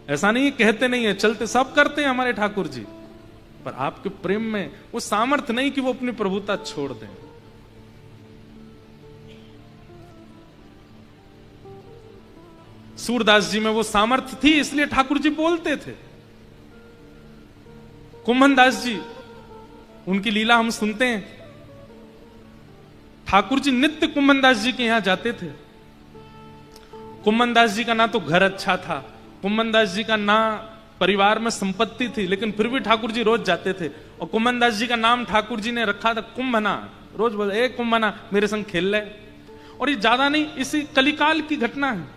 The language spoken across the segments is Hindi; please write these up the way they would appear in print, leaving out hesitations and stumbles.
ऐसा नहीं है, कहते नहीं है, चलते सब करते हैं हमारे ठाकुर जी, पर आपके प्रेम में वो सामर्थ्य नहीं कि वो अपनी प्रभुता छोड़ दें। सूरदास जी में वो सामर्थ्य थी, इसलिए ठाकुर जी बोलते थे। कुंभन दास जी, उनकी लीला हम सुनते हैं। ठाकुर जी नित्य कुंभन दास जी के यहां जाते थे। कुंभन दास जी का ना तो घर अच्छा था, कुंभन दास जी का ना परिवार में संपत्ति थी, लेकिन फिर भी ठाकुर जी रोज जाते थे। और कुंभन दास जी का नाम ठाकुर जी ने रखा था कुंभना। रोज बोले, ए कुंभना मेरे संग खेल ले। और ये ज्यादा नहीं, इसी कलिकाल की घटना है,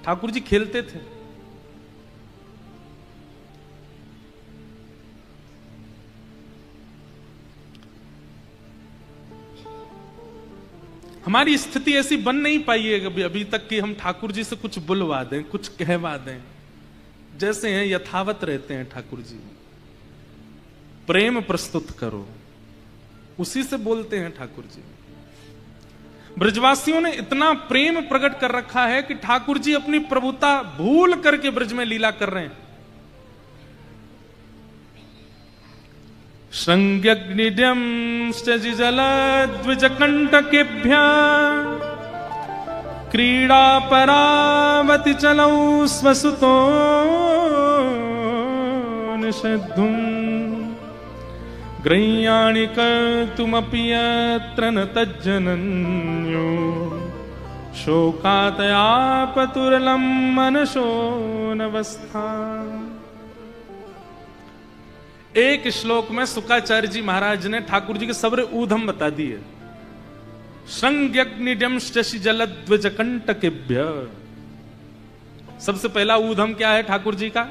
ठाकुर जी खेलते थे। हमारी स्थिति ऐसी बन नहीं पाई है कभी अभी तक कि हम ठाकुर जी से कुछ बुलवा दें, कुछ कहवा दें। जैसे हैं यथावत रहते हैं ठाकुर जी। प्रेम प्रस्तुत करो, उसी से बोलते हैं ठाकुर जी। ब्रजवासियों ने इतना प्रेम प्रकट कर रखा है कि ठाकुर जी अपनी प्रभुता भूल करके ब्रज में लीला कर रहे हैं। श्रृंग्यग्निड्यं जलद्विजकंटकेभ्यः क्रीड़ा परावति चलौ स्वसुतो निषेद्धुम् ग्रह्याणि कर्तुमपि यत्र न तज्जनन्यो शोकातयापतुरलं मनसो नवस्था। एक श्लोक में शुकाचार्य जी महाराज ने ठाकुर जी के सबरे ऊधम बता दिए। श्रृंग्यग्निड्यं शशि जलद्विजकंटकेभ्यः। सबसे पहला ऊधम क्या है ठाकुर जी का?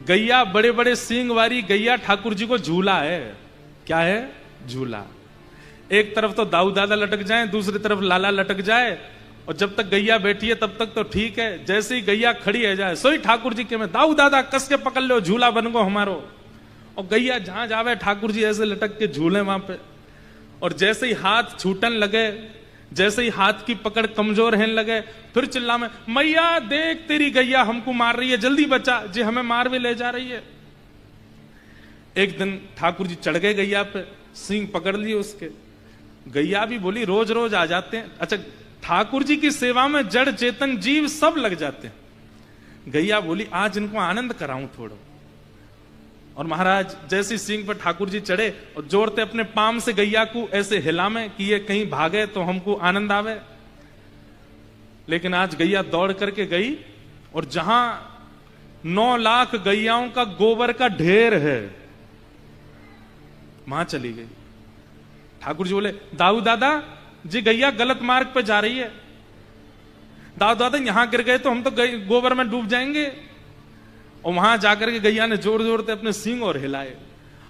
गैया, बड़े बड़े सींग वाली गैया ठाकुर जी को झूला है। क्या है? झूला। एक तरफ तो दाऊ दादा लटक जाए, दूसरी तरफ लाला लटक जाए, और जब तक गैया बैठी है तब तक तो ठीक है। जैसे ही गैया खड़ी है जाए, सोई ठाकुर जी के में दाऊ दादा कस के पकड़ लो, झूला बन गो हमारो। और गैया जहां जावे ठाकुर जी ऐसे लटक के झूले वहां पे। और जैसे ही हाथ छूटन लगे, जैसे ही हाथ की पकड़ कमजोर रहने लगे, फिर चिल्ला में, मैया देख तेरी गैया हमको मार रही है, जल्दी बचा जी, हमें मार भी ले जा रही है। एक दिन ठाकुर जी चढ़ गए गैया पे, सींग पकड़ लिए उसके। गैया भी बोली, रोज रोज आ जाते हैं। अच्छा, ठाकुर जी की सेवा में जड़ चेतन जीव सब लग जाते हैं। गैया बोली, आज इनको आनंद कराऊं थोड़ा। और महाराज जैसी सींग पर ठाकुर जी चढ़े और जोरते अपने पाम से गैया को ऐसे हिलामे कि ये कहीं भागे तो हमको आनंद आवे। लेकिन आज गैया दौड़ करके गई, और जहां 9 लाख गैयाओं का गोबर का ढेर है, वहां चली गई। ठाकुर जी बोले, दाऊ दादा जी गैया गलत मार्ग पे जा रही है। दाऊ दादा यहां गिर गए तो हम तो गोबर में डूब जाएंगे। और वहां जाकर के गैया ने जोर जोर से अपने सींग और हिलाए।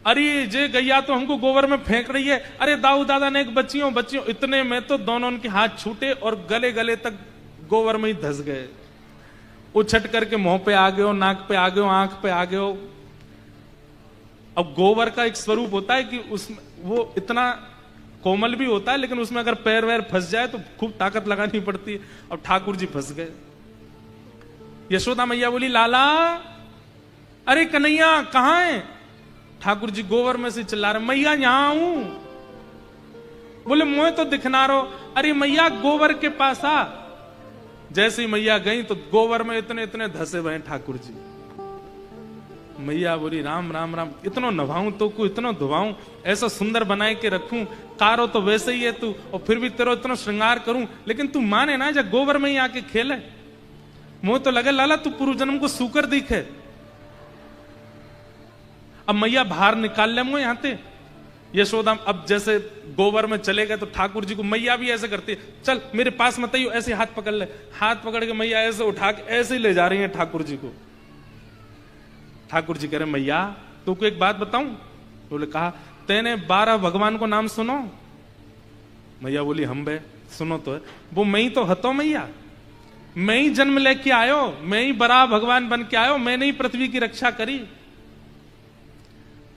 अरे जे गैया तो हमको गोबर में फेंक रही है। अरे दाऊ दादा ने एक बच्चियों बच्चियों, इतने में तो दोनों उनके हाथ छूटे और गले गले तक गोबर में ही धस गए। उछट करके मुंह पे आ गए, नाक पे आ गए, आंख पे आ गए। अब गोबर का एक स्वरूप होता है कि उसमें वो इतना कोमल भी होता है, लेकिन उसमें अगर पैर वैर फंस जाए तो खूब ताकत लगानी पड़ती है। अब ठाकुर जी फंस गए। यशोदा मैया बोली, लाला अरे कन्हैया कहां है? ठाकुर जी गोबर में से चिल्ला रहे, मैया यहां हूं। बोले, मुझे तो दिखना रहो। अरे मैया गोबर के पास आ। जैसे ही मैया गई तो गोबर में इतने इतने धसे हुए ठाकुर जी। मैया बोली, राम राम राम, इतना नभाऊं तो को इतना धुवाऊं, ऐसा सुंदर बनाए के रखूं, कारो तो वैसे ही है तू, और फिर भी तेरा इतना श्रृंगार करूं, लेकिन तू माने ना जब गोबर में ही आके खेले। मुझे तो लगे लाला तू पूर्व जन्म को सूकर दिखे। अब मैया बाहर निकाल ले मुझे यहां से। यशोदा अब जैसे गोबर में चले गए तो ठाकुर जी को मैया भी ऐसे करती है, चल मेरे पास मत आइयो, ऐसे हाथ पकड़ ले। हाथ पकड़ के मैया ऐसे उठा के ऐसे ही ले जा रही है ठाकुर जी को। ठाकुर जी कह रहे, मैया तुमको एक बात बताऊं? बोले, कहा, तेने 12 भगवान को नाम सुनो? मैया बोली, हम बे सुनो तो है। वो मैं ही तो हतो मैया, मैं ही जन्म लेके आयो, मैं ही बड़ा भगवान बन के आयो, मैंने ही पृथ्वी की रक्षा करी।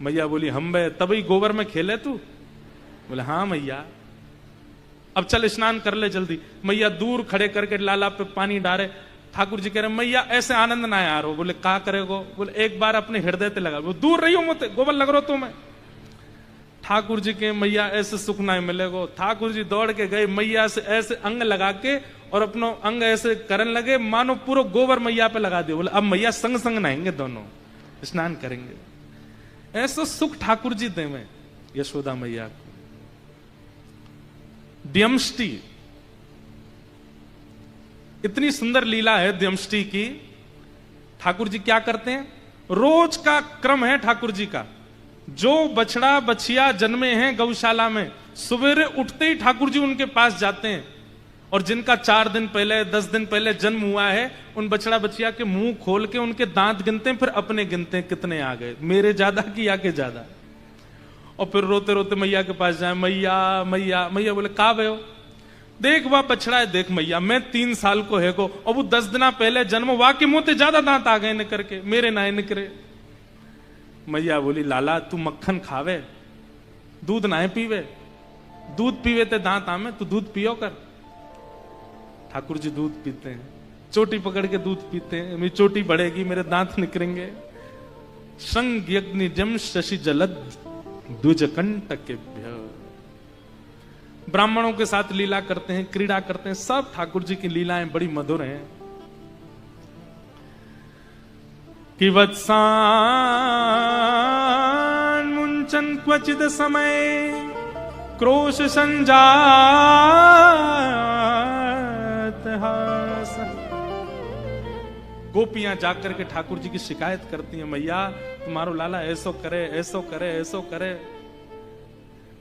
मैया बोली, हम बे तभी गोबर में खेले तू? बोले, हाँ मैया। अब चल स्नान कर ले जल्दी। मैया दूर खड़े करके लाला पे पानी डाले, ठाकुर जी कह रहे मैया ऐसे आनंद ना यार हो। बोले का करेगो? बोले एक बार अपने हृदय पे लगा। वो दूर रही हो मुझे, गोबर लग रहा तुम्हें। ठाकुर जी के मैया ऐसे सुख ना मिलेगो। ठाकुर जी दौड़ के गए, मैया से ऐसे अंग लगा के और अपना अंग ऐसे करने लगे मानो पूरा गोबर मैया पे लगा दिया। बोले अब मैया संग संग नहाएंगे, दोनों स्नान करेंगे। ऐसा सुख ठाकुर जी देवे यशोदा मैया को। द्यमष्टि, इतनी सुंदर लीला है द्यमष्टि की। ठाकुर जी क्या करते हैं? रोज का क्रम है ठाकुर जी का। जो बछड़ा बछिया जन्मे हैं गौशाला में, सवेरे उठते ही ठाकुर जी उनके पास जाते हैं। और जिनका 4 दिन पहले 10 दिन पहले जन्म हुआ है, उन बछड़ा बछिया के मुंह खोल के उनके दांत गिनते हैं, फिर अपने गिनते हैं कितने आ गए, मेरे ज्यादा कि या के ज्यादा। और फिर रोते रोते मैया के पास जाए, मैया मैया मैया। बोले का भयो? देख वह बछड़ा है, देख मैया मैं 3 साल को है को, और वो 10 दिन पहले जन्म हुआ के मुंह ज्यादा दांत आ गए निकर के, मेरे ना निकरे। मैया बोली लाला तू मक्खन खावे, दूध ना पीवे, दूध पीवे ते दांत आमे, तू दूध पियो कर। ठाकुर जी दूध पीते हैं, चोटी पकड़ के दूध पीते हैं। मेरी चोटी बढ़ेगी, मेरे दांत निकरेंगे। संग यज्ञ जम शशि जलद द्विजकंटकेभ्य। ब्राह्मणों के साथ लीला करते हैं, क्रीड़ा करते हैं। सब ठाकुर जी की लीलाएं बड़ी मधुर हैं। कि वत्सान मुंचन क्वचिद समय क्रोश संजात हास। गोपियां जाकर के ठाकुर जी की शिकायत करती हैं, मैया तुम्हारो लाला ऐसो करे ऐसो करे ऐसो करे।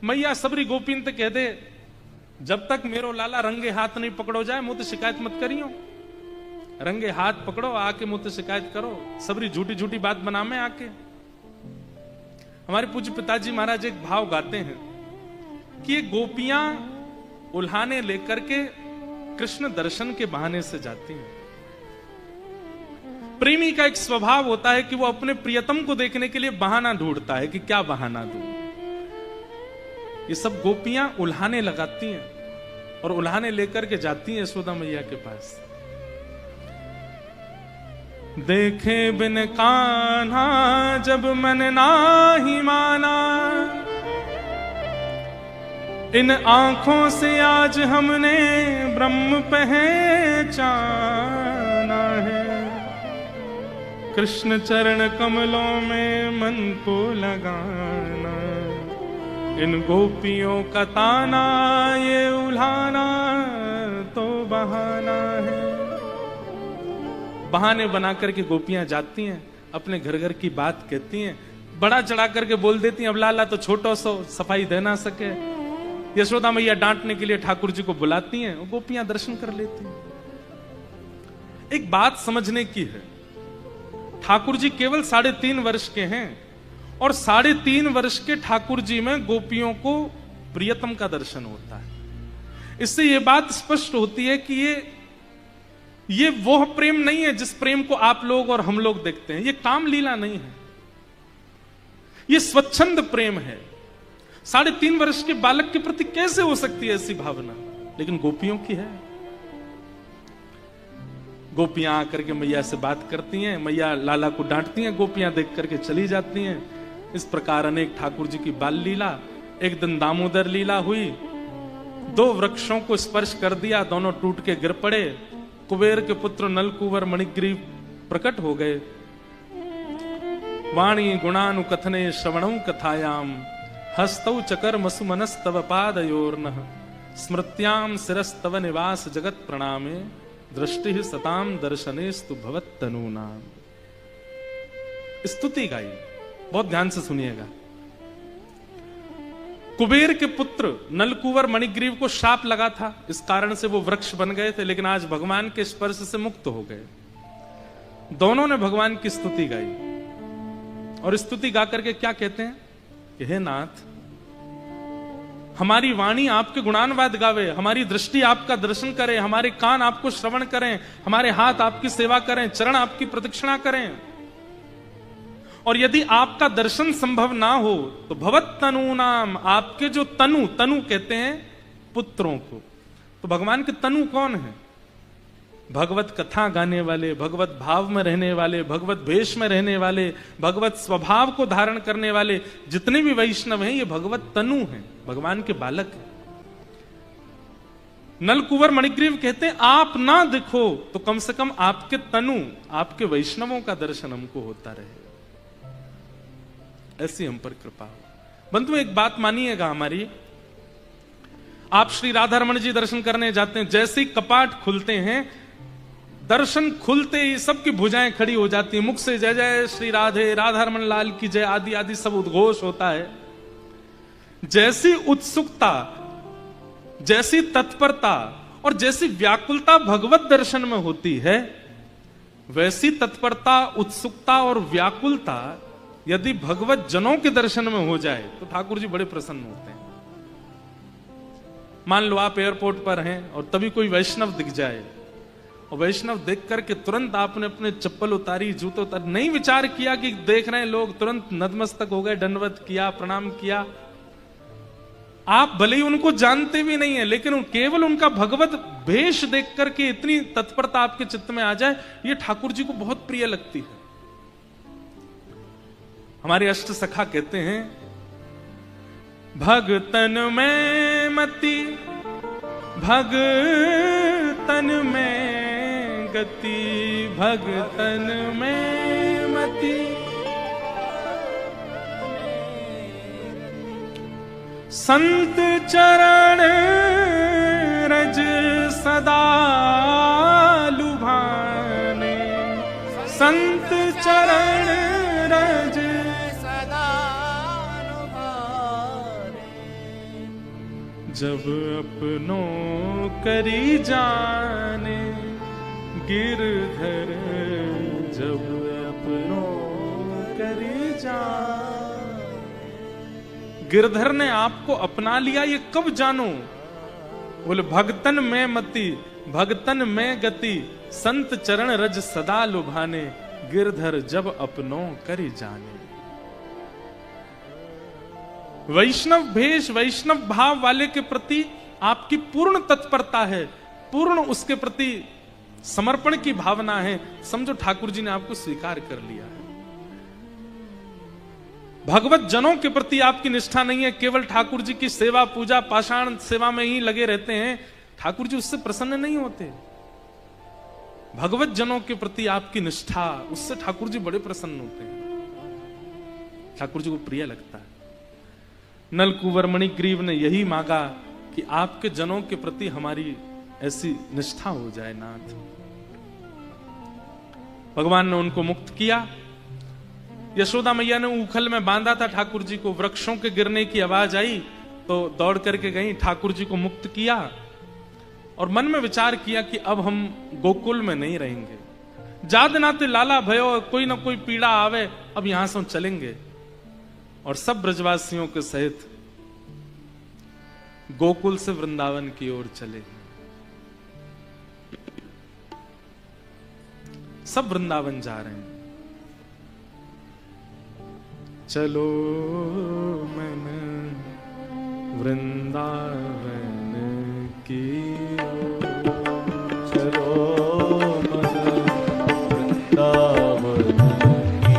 मैया सबरी गोपीन ते कह दे जब तक मेरो लाला रंगे हाथ नहीं पकड़ो जाए मुझे शिकायत मत करियो। रंगे हाथ पकड़ो आके मुझसे शिकायत करो। सबरी झूठी झूठी बात बना में आके। हमारे पूज्य पिताजी महाराज एक भाव गाते हैं कि ये गोपियां उल्हाने लेकर के कृष्ण दर्शन के बहाने से जाती हैं। प्रेमी का एक स्वभाव होता है कि वो अपने प्रियतम को देखने के लिए बहाना ढूंढता है कि क्या बहाना दूं। ये सब गोपियां उल्हाने लगाती हैं और उल्हाने लेकर के जाती हैं यशोदा मैया के पास। देखे बिन कान्हा जब मन नाही माना, इन आंखों से आज हमने ब्रह्म पहचाना है। कृष्ण चरण कमलों में मन को लगाना, इन गोपियों का ताना ये उल्हाना तो बहाना है। बहाने बना करके गोपियां जाती हैं, अपने घर घर की बात कहती हैं, बड़ा चढ़ा करके बोल देती हैं अब लाला तो छोटो सो सफाई दे ना सके। यशोदा मैया डांटने के लिए ठाकुर जी को बुलाती हैं, गोपियां दर्शन कर लेती हैं। एक बात समझने की है, ठाकुर जी केवल 3.5 वर्ष के हैं और 3.5 वर्ष के ठाकुर जी में गोपियों को प्रियतम का दर्शन होता है। इससे यह बात स्पष्ट होती है कि ये वो प्रेम नहीं है जिस प्रेम को आप लोग और हम लोग देखते हैं। ये काम लीला नहीं है, ये स्वच्छंद प्रेम है। 3.5 वर्ष के बालक के प्रति कैसे हो सकती है ऐसी भावना, लेकिन गोपियों की है। गोपियां आकर के मैया से बात करती हैं, मैया लाला को डांटती हैं, गोपियां देख करके चली जाती हैं। इस प्रकार अनेक ठाकुर जी की बाल लीला। एक दिन दामोदर लीला हुई, 2 वृक्षों को स्पर्श कर दिया, दोनों टूट के गिर पड़े। कुबेर के पुत्र नलकुवर मणिग्रीव प्रकट हो गए। वाणी गुणानुकथने श्रवणौ कथायाम, हस्तौ चकर मसुमनस्तव पादयोर्नः, स्मृत्याम शिरस्तव निवास जगत प्रणामे, दृष्टि सताम दर्शनेस्तु भवत्तनूनाम। स्तुति गाई, बहुत ध्यान से सुनिएगा। कुबेर के पुत्र नलकुवर मणिग्रीव को शाप लगा था, इस कारण से वो वृक्ष बन गए थे, लेकिन आज भगवान के स्पर्श से मुक्त हो गए। दोनों ने भगवान की स्तुति गाई और स्तुति गा करके क्या कहते हैं कि हे नाथ, हमारी वाणी आपके गुणानुवाद गावे, हमारी दृष्टि आपका दर्शन करे, हमारे कान आपको श्रवण करें, हमारे हाथ आपकी सेवा करें, चरण आपकी प्रदक्षिणा करें। और यदि आपका दर्शन संभव ना हो तो भवत्तनु नाम, आपके जो तनु, तनु कहते हैं पुत्रों को, तो भगवान के तनु कौन है? भगवत कथा गाने वाले, भगवत भाव में रहने वाले, भगवत भेष में रहने वाले, भगवत स्वभाव को धारण करने वाले जितने भी वैष्णव हैं, ये भगवत तनु हैं, भगवान के बालक हैं। नलकुंवर मणिग्रीव कहते हैं आप ना दिखो तो कम से कम आपके तनु, आपके वैष्णवों का दर्शन हमको होता रहे, ऐसी हम पर कृपा हो। बंधु एक बात मानिएगा हमारी, आप श्री राधा रमण जी दर्शन करने जाते हैं, जैसे ही कपाट खुलते हैं, दर्शन खुलते ही सबकी भुजाएं खड़ी हो जाती हैं, मुख से जय जय श्री राधे, राधा रमन लाल की जय आदि आदि सब उद्घोष होता है। जैसी उत्सुकता, जैसी तत्परता और जैसी व्याकुलता भगवत दर्शन में होती है, वैसी तत्परता, उत्सुकता और व्याकुलता यदि भगवत जनों के दर्शन में हो जाए तो ठाकुर जी बड़े प्रसन्न होते हैं। मान लो आप एयरपोर्ट पर हैं और तभी कोई वैष्णव दिख जाए, और वैष्णव देख करके तुरंत आपने अपने चप्पल उतारी, जूते उतारी, नहीं विचार किया कि देख रहे हैं लोग, तुरंत नतमस्तक हो गए, दंडवत किया, प्रणाम किया। आप भले ही उनको जानते भी नहीं है, लेकिन केवल उनका भगवत भेष देख करके इतनी तत्परता आपके चित्त में आ जाए, ये ठाकुर जी को बहुत प्रिय लगती है। हमारे अष्ट सखा कहते हैं, भगतन में मति, भगतन में गति, भगतन में मति, संत चरण रज सदा लुभाने, संत चरण रज सदा लुभाने, जब अपनों करी जाने गिरधर, जब अपनों करी जाने। गिरधर ने आपको अपना लिया, ये कब जानो? बोले भगतन में मति, भगतन में गति, संत चरण रज सदा लुभाने, गिरधर जब अपनों करी जाने। वैष्णव भेष, वैष्णव भाव वाले के प्रति आपकी पूर्ण तत्परता है, पूर्ण उसके प्रति समर्पण की भावना है, समझो ठाकुर जी ने आपको स्वीकार कर लिया है। भगवत जनों के प्रति आपकी निष्ठा नहीं है, केवल ठाकुर जी की सेवा पूजा पाषाण सेवा में ही लगे रहते हैं, ठाकुर जी उससे प्रसन्न नहीं होते। भगवत जनों के प्रति आपकी निष्ठा, उससे ठाकुर जी बड़े प्रसन्न होते हैं, ठाकुर जी को प्रिय लगता है। नलकुंवर मणिग्रीव ने यही मांगा कि आपके जनों के प्रति हमारी ऐसी निष्ठा हो जाए नाथ। भगवान ने उनको मुक्त किया। यशोदा मैया ने उखल में बांधा था ठाकुर जी को, वृक्षों के गिरने की आवाज आई तो दौड़ करके गई, ठाकुर जी को मुक्त किया और मन में विचार किया कि अब हम गोकुल में नहीं रहेंगे, जाद नाते लाला भयो, कोई ना कोई पीड़ा आवे, अब यहां से चलेंगे। और सब ब्रजवासियों के सहित गोकुल से वृंदावन की ओर चले। सब वृंदावन जा रहे हैं। चलो मन वृंदावन की ओर, चलो मन वृंदावन की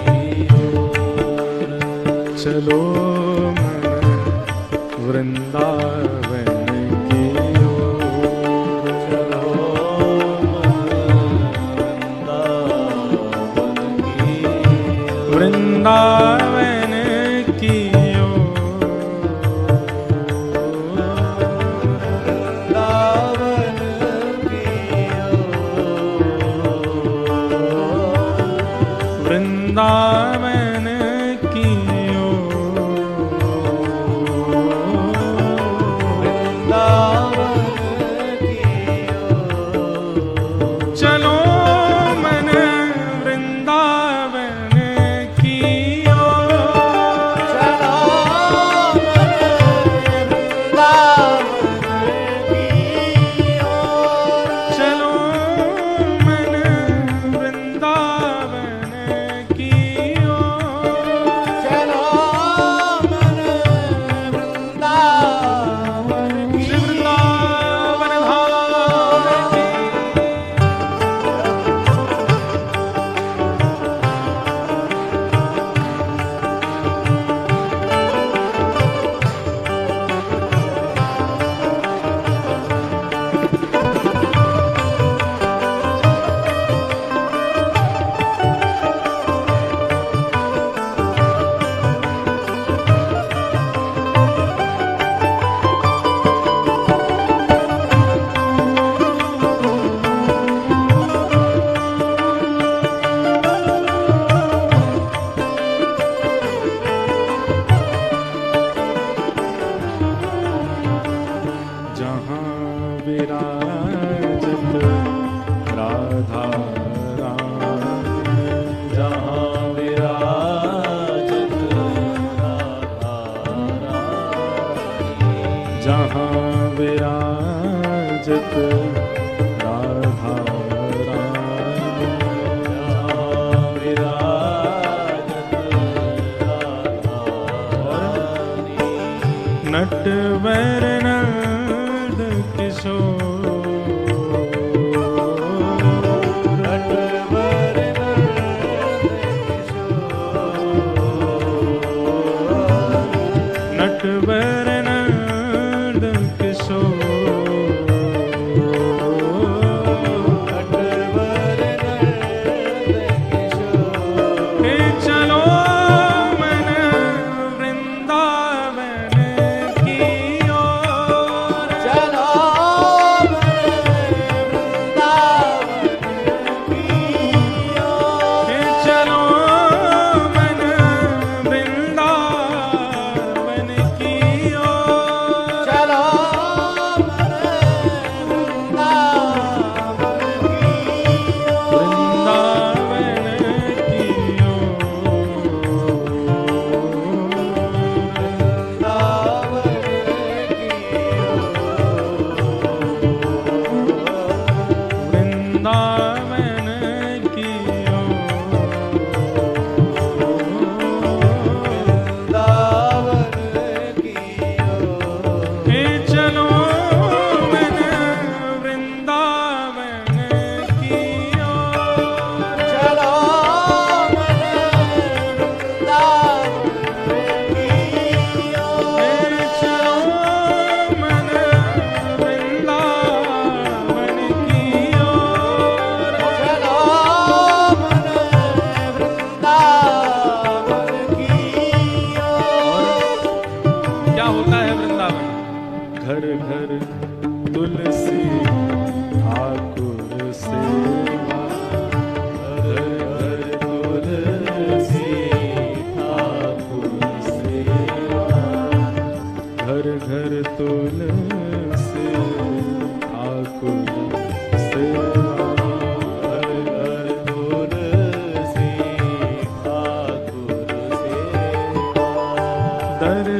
ओर, चलो मन वृंदावन की ओर, चलो मन वृंदावन वृंदावन की चलो मन वृंदावन की चलो मन वृंदावन की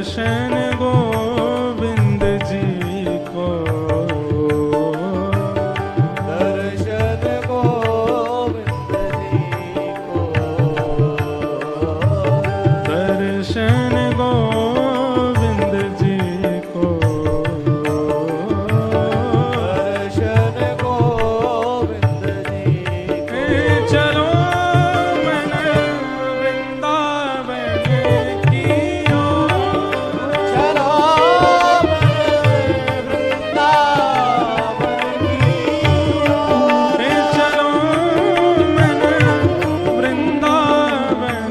दर्शन गोविंद जी को, दर्शन गोविंद जी को, दर्शन गोविंद जी को, दर्शन गोविंद जी को। चलो मन वृंदावन की ओर, चलो वृंदावन की ओर, चलो मन वृंदावन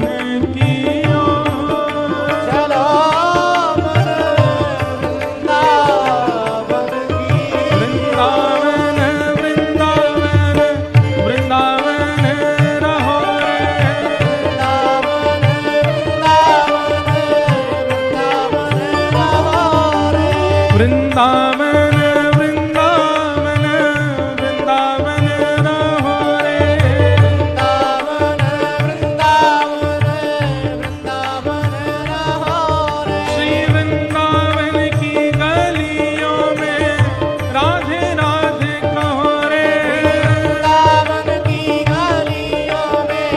की ओर, चलो वृंदावन की वृंदावन वृंदावन वृंदावन रहो रे, वृंदावन रहो रे, वृंदावन वृंदावन वृंदावन रहो रे, वृंदावन रहो रे। श्री वृंदावन की गलियों में राधे राधे कहो रे, वृंदावन की गलियों में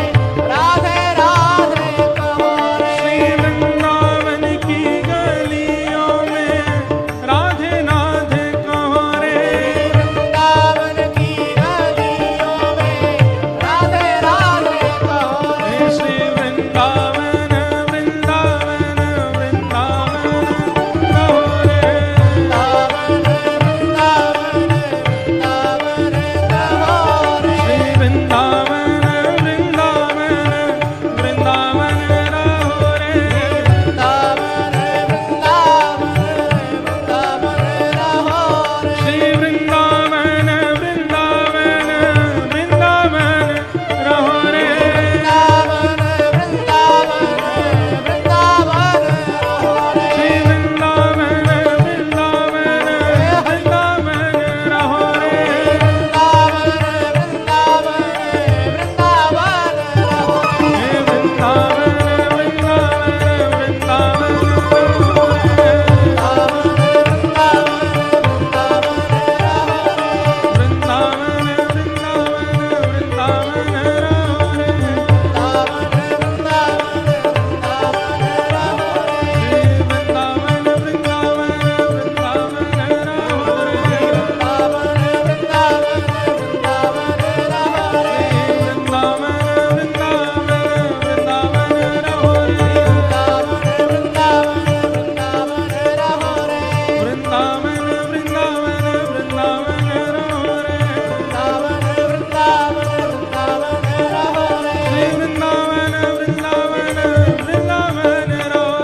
राधे राधे कहो रे, श्री वृंदावन की गलियों में राधे राधे कहो रे, वृंदावन की गलियों में राधे राधे कहो रे, श्री वृंदावन वृंदावन वृंदावन कहो रे, वृंदावन कहो रे, श्री वृंदावन वृंदावन वृंदावन रहो रे, वृंदावन रहो रे, श्री वृंदावन वृंदावन वृंदावन रहो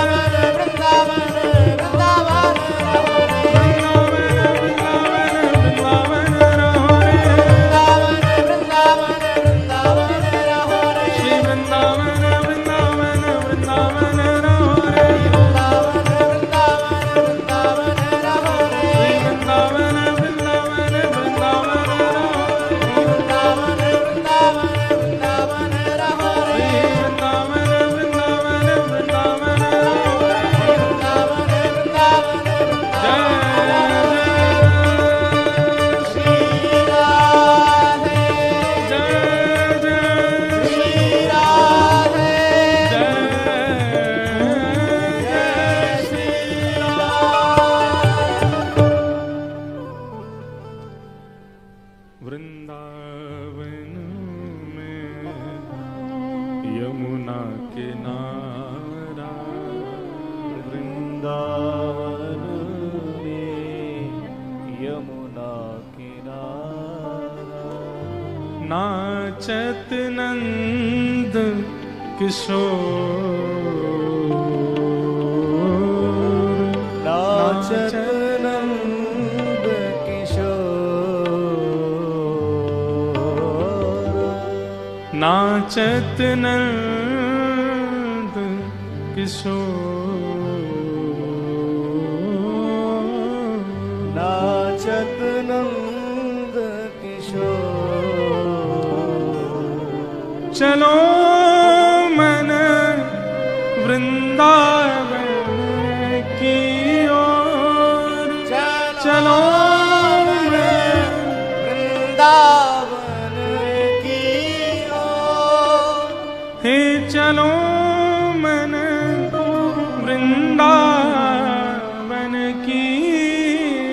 रे, वृंदावन रहो रे, श्री वृंदावन वृंदावन वृंदावन रहो रे, वृंदावन में यमुना किनारा, वृंदावन में यमुना किनारा, नाचत नंद किशोर, नाचत नंद किशोर, नाचत नंद किशोर, नाचत नंद किशोर। चलो मन वृंदावन चलो मन वृंदावन की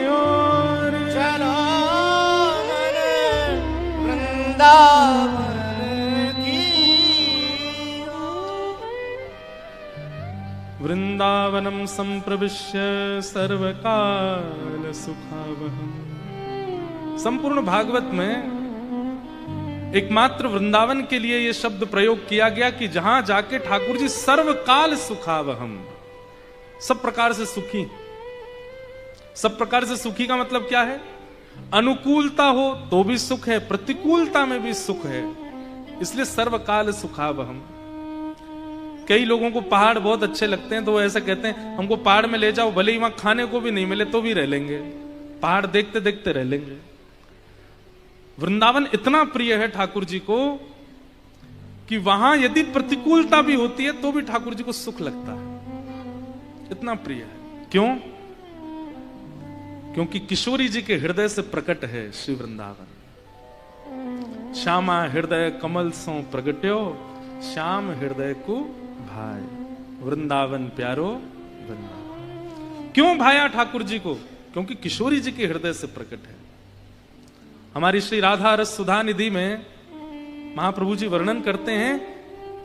ओर। चलो मन वृंदावन की ओर। वृंदावनम संप्रविश्य सर्वकाल सुखावहम। संपूर्ण भागवत में एकमात्र वृंदावन के लिए यह शब्द प्रयोग किया गया कि जहां जाके ठाकुर जी सर्वकाल सुखावहम, सब प्रकार से सुखी। सब प्रकार से सुखी का मतलब क्या है? अनुकूलता हो तो भी सुख है, प्रतिकूलता में भी सुख है, इसलिए सर्वकाल सुखावहम। कई लोगों को पहाड़ बहुत अच्छे लगते हैं तो वो ऐसा कहते हैं हमको पहाड़ में ले जाओ, भले ही वहां खाने को भी नहीं मिले तो भी रह लेंगे, पहाड़ देखते देखते रह लेंगे। वृंदावन इतना प्रिय है ठाकुर जी को कि वहां यदि प्रतिकूलता भी होती है तो भी ठाकुर जी को सुख लगता है, इतना प्रिय है। क्यों? क्योंकि किशोरी जी के हृदय से प्रकट है श्री वृंदावन। श्यामा हृदय कमल सो प्रगट्यो, श्याम हृदय को भाई, वृंदावन प्यारो वृंदावन। क्यों भाया ठाकुर जी को? क्योंकि किशोरी जी के हृदय से प्रकट है। हमारी श्री राधा रस सुधा निधि में महाप्रभु जी वर्णन करते हैं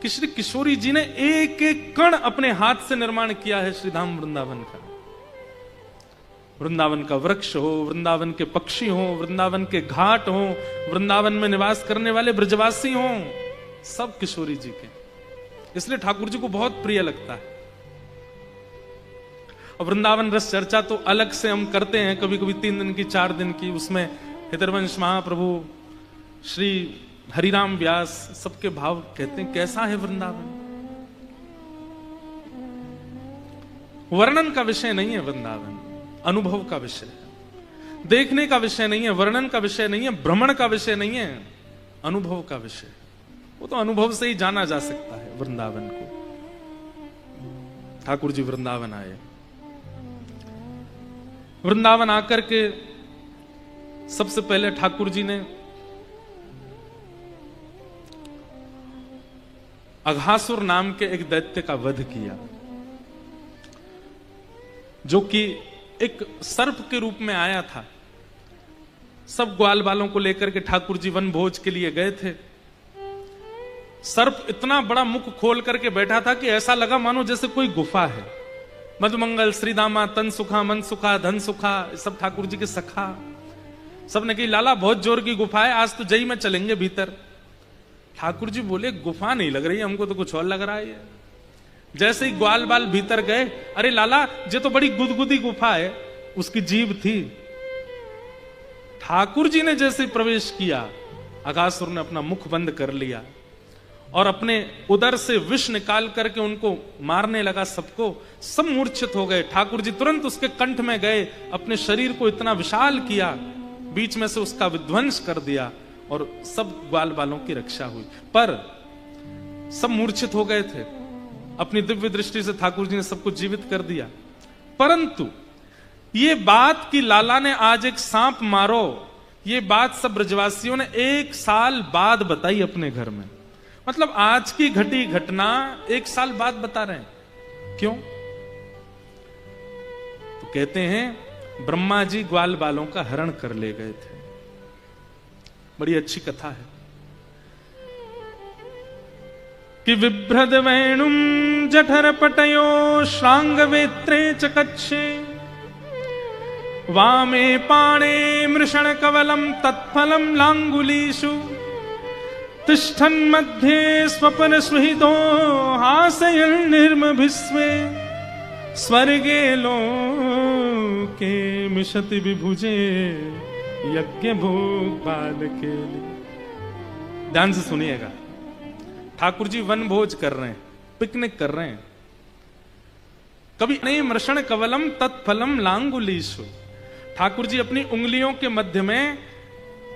कि श्री किशोरी जी ने एक एक कण अपने हाथ से निर्माण किया है श्री धाम वृंदावन का। वृंदावन का वृक्ष हो, वृंदावन के पक्षी हो, वृंदावन के घाट हो, वृंदावन में निवास करने वाले ब्रजवासी हो, सब किशोरी जी के, इसलिए ठाकुर जी को बहुत प्रिय लगता है। और वृंदावन रस चर्चा तो अलग से हम करते हैं, कभी कभी 3 दिन की 4 दिन की, उसमें हितरवंश महाप्रभु, श्री हरिराम व्यास सबके भाव कहते हैं कैसा है वृंदावन। वर्णन का विषय नहीं है वृंदावन, अनुभव का विषय है। देखने का विषय नहीं है, वर्णन का विषय नहीं है, भ्रमण का विषय नहीं है, अनुभव का विषय। वो तो अनुभव से ही जाना जा सकता है वृंदावन को। ठाकुर जी वृंदावन आए, वृंदावन आकर के सबसे पहले ठाकुर जी ने अघासुर नाम के एक दैत्य का वध किया, जो कि एक सर्प के रूप में आया था। सब ग्वाल बालों को लेकर के ठाकुर जी वन भोज के लिए गए थे। सर्प इतना बड़ा मुख खोल करके बैठा था कि ऐसा लगा मानो जैसे कोई गुफा है। मधुमंगल, श्रीदामा, तन सुखा, मन सुखा, धन सुखा, सब ठाकुर जी के सखा। सबने कही लाला बहुत जोर की गुफा है, आज तो जई में चलेंगे भीतर। ठाकुर जी बोले गुफा नहीं लग रही, हमको तो कुछ और लग रहा है। जैसे ही ग्वाल बाल भीतर गए, अरे लाला ये तो बड़ी गुदगुदी गुफा है, उसकी जीभ थी। ठाकुर जी ने जैसे प्रवेश किया, अघासुर ने अपना मुख बंद कर लिया और अपने उदर से विष निकाल करके उनको मारने लगा सबको। सब मूर्छित हो गए। ठाकुर जी तुरंत उसके कंठ में गए, अपने शरीर को इतना विशाल किया, बीच में से उसका विध्वंस कर दिया और सब ग्वाल बालों की रक्षा हुई। पर सब मूर्छित हो गए थे। अपनी दिव्य दृष्टि से ठाकुर जी ने सबको जीवित कर दिया। परंतु ये बात कि लाला ने आज एक सांप मारो, ये बात सब ब्रजवासियों ने 1 साल बाद बताई अपने घर में। मतलब आज की घटी घटना 1 साल बाद बता रहे हैं। क्यों? तो कहते हैं ब्रह्मा जी ग्वाल बालों का हरण कर ले गए थे। बड़ी अच्छी कथा है कि विभ्रद वेणुम जठर पटयो श्रांग वेत्रे चकच्छे वामे पाणे मृषण कवलम तत्फलम लांगुलीषु तिष्ठन् मध्ये स्वपन सुहितो हासयन् निर्मभिस्वे स्वर्गे लोके मिशति विभुजे यज्ञ भोग बाल के लिए। ध्यान से सुनिएगा। ठाकुर जी वन भोज कर रहे हैं, पिकनिक कर रहे हैं। कभी नहीं मृषण कवलम तत्फलम लांगुलीषु। ठाकुर जी अपनी उंगलियों के मध्य में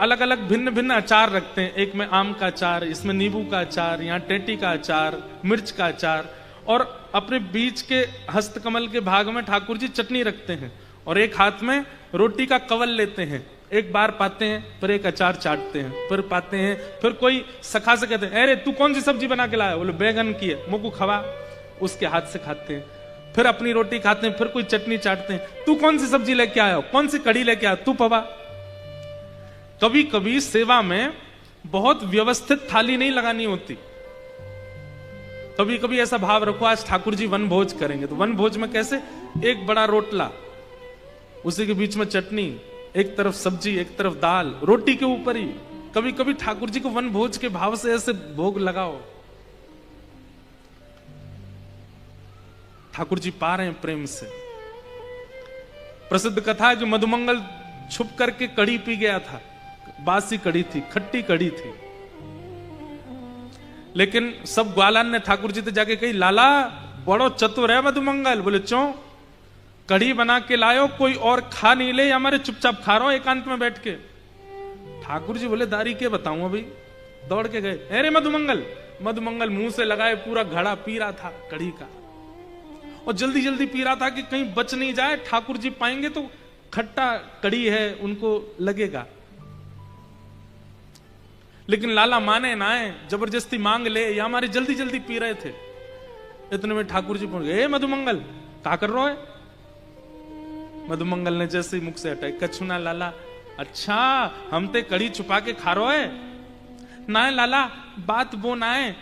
अलग अलग भिन्न भिन्न अचार रखते हैं। एक में आम का अचार, इसमें नींबू का अचार, यहाँ टेटी का अचार, मिर्च का अचार, और अपने बीच के हस्तकमल के भाग में ठाकुर जी चटनी रखते हैं और एक हाथ में रोटी का कवल लेते हैं। एक बार पाते हैं, फिर एक अचार चाटते हैं, फिर पाते हैं, फिर कोई सखा से कहते हैं, अरे तू कौन सी सब्जी बना के लाया? बोले बैगन की है, मुझको खवा। उसके हाथ से खाते हैं, फिर अपनी रोटी खाते हैं, फिर कोई चटनी चाटते हैं। तू कौन सी सब्जी लेके आया? कौन सी कड़ी लेके आया? तू पवा। कभी कभी सेवा में बहुत व्यवस्थित थाली नहीं लगानी होती। कभी कभी ऐसा भाव रखो, आज ठाकुर जी वन भोज करेंगे, तो वन भोज में कैसे? एक बड़ा रोटला, उसी के बीच में चटनी, एक तरफ सब्जी, एक तरफ दाल, रोटी के ऊपर ही। कभी कभी ठाकुर जी को वन भोज के भाव से ऐसे भोग लगाओ। ठाकुर जी पा रहे हैं प्रेम से। प्रसिद्ध कथा है कि मधुमंगल छुप करके कड़ी पी गया था। बासी कड़ी थी, खट्टी कड़ी थी, लेकिन सब ग्वालान ने ठाकुर जी से जाके कही, लाला बड़ो चतुर है मधुमंगल। बोले क्यों? कड़ी बना के लायो, कोई और खा नहीं ले, हमारे चुपचाप खा रहा हो एकांत में बैठ के। ठाकुर जी बोले दारी के बताऊं अभी। दौड़ के गए, अरे मधुमंगल। मधुमंगल मुंह से लगाए पूरा घड़ा पी रहा था कड़ी का, और जल्दी जल्दी पी रहा था कि कहीं बच नहीं जाए, ठाकुर जी पाएंगे तो खट्टा कड़ी है, उनको लगेगा। लेकिन लाला माने ना है, जबरदस्ती मांग ले, या हमारे जल्दी जल्दी पी रहे थे। इतने में ठाकुर जी पहुंच गए, मधुमंगल क्या कर रहा है? मधुमंगल ने जैसे ही मुख से हटाई, कछु ना लाला। अच्छा, हम ते कड़ी छुपा के खा रो है ना? लाला बात वो ना है,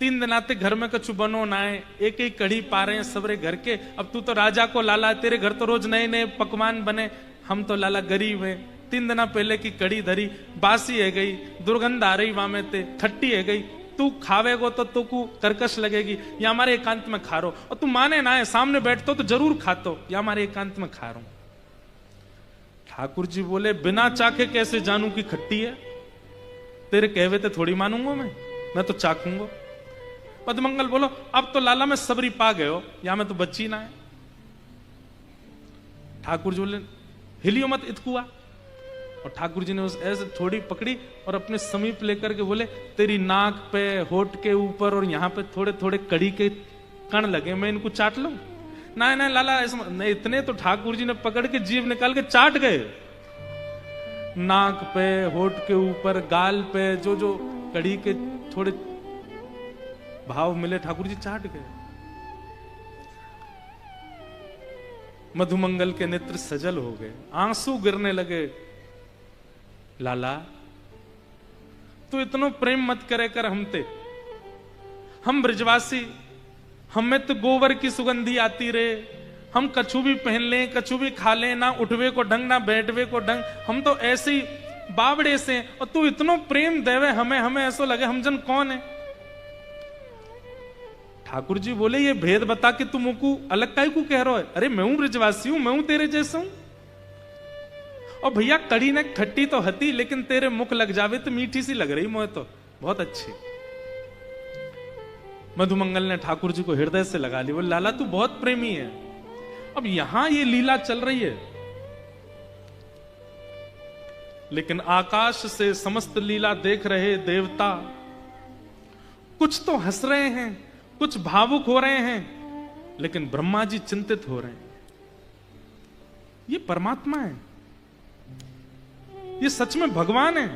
3 दिन आते घर में कछु बनो ना है, एक एक कड़ी पा रहे हैं सबरे घर के। अब तू तो राजा को लाला, तेरे घर तो रोज नए नए पकवान बने, हम तो लाला गरीब है। 3 दिन पहले की कड़ी धरी, बासी है गई, दुर्गंध आ रही वामे ते, खट्टी है गई। तू खावेगो तो तू को कर्कश लगेगी, या हमारे एकांत में खा रो। और तू माने ना है, सामने बैठतो तो जरूर खातो, या हमारे एकांत में खा रो। ठाकुर जी बोले, बिना चाखे कैसे जानू कि खट्टी है? तेरे कहवे ते थोड़ी मानूंगा मैं तो चाखूंगा। मधुमंगल बोलो, अब तो लाला में सबरी पा गए हो, या मैं तो बच्ची ना है। ठाकुर जी बोले, हिलियो मत इतकुआ। और ठाकुर जी ने उस ऐसे थोड़ी पकड़ी और अपने समीप लेकर के बोले, तेरी नाक पे, होठ के ऊपर और यहाँ पे थोड़े थोड़े कड़ी के कण लगे, मैं इनको चाट लूं? ना ना लाला, नहीं। इतने तो ठाकुर जी ने पकड़ के जीभ निकाल के चाट गए। नाक पे, होठ के ऊपर, गाल पे जो जो कड़ी के थोड़े भाव मिले, ठाकुर जी चाट गए। मधुमंगल के नेत्र सजल हो गए, आंसू गिरने लगे। लाला तू इतनो प्रेम मत करे कर हमते, हम ब्रजवासी, हमें तो गोबर की सुगंधी आती रे, हम कछु भी पहन लें, कछु भी खा लें, ना उठवे को ढंग ना बैठवे को ढंग, हम तो ऐसे ही बावड़े से। और तू इतनो प्रेम देवे हमें, हमें ऐसा लगे हम जन कौन है। ठाकुर जी बोले, ये भेद बता के तू मुझको अलग काहे को कह रहा है? अरे मैं हूं ब्रजवासी हूं, मैं हूं तेरे जैसा हूं। और भैया कड़ी ने खट्टी तो हती, लेकिन तेरे मुख लग जावे तो मीठी सी लग रही मोहे, तो बहुत अच्छी। मधुमंगल ने ठाकुर जी को हृदय से लगा ली, बोले लाला तू बहुत प्रेमी है। अब यहां ये लीला चल रही है, लेकिन आकाश से समस्त लीला देख रहे देवता कुछ तो हंस रहे हैं, कुछ भावुक हो रहे हैं, लेकिन ब्रह्मा जी चिंतित हो रहे हैं। ये परमात्मा है, ये सच में भगवान है।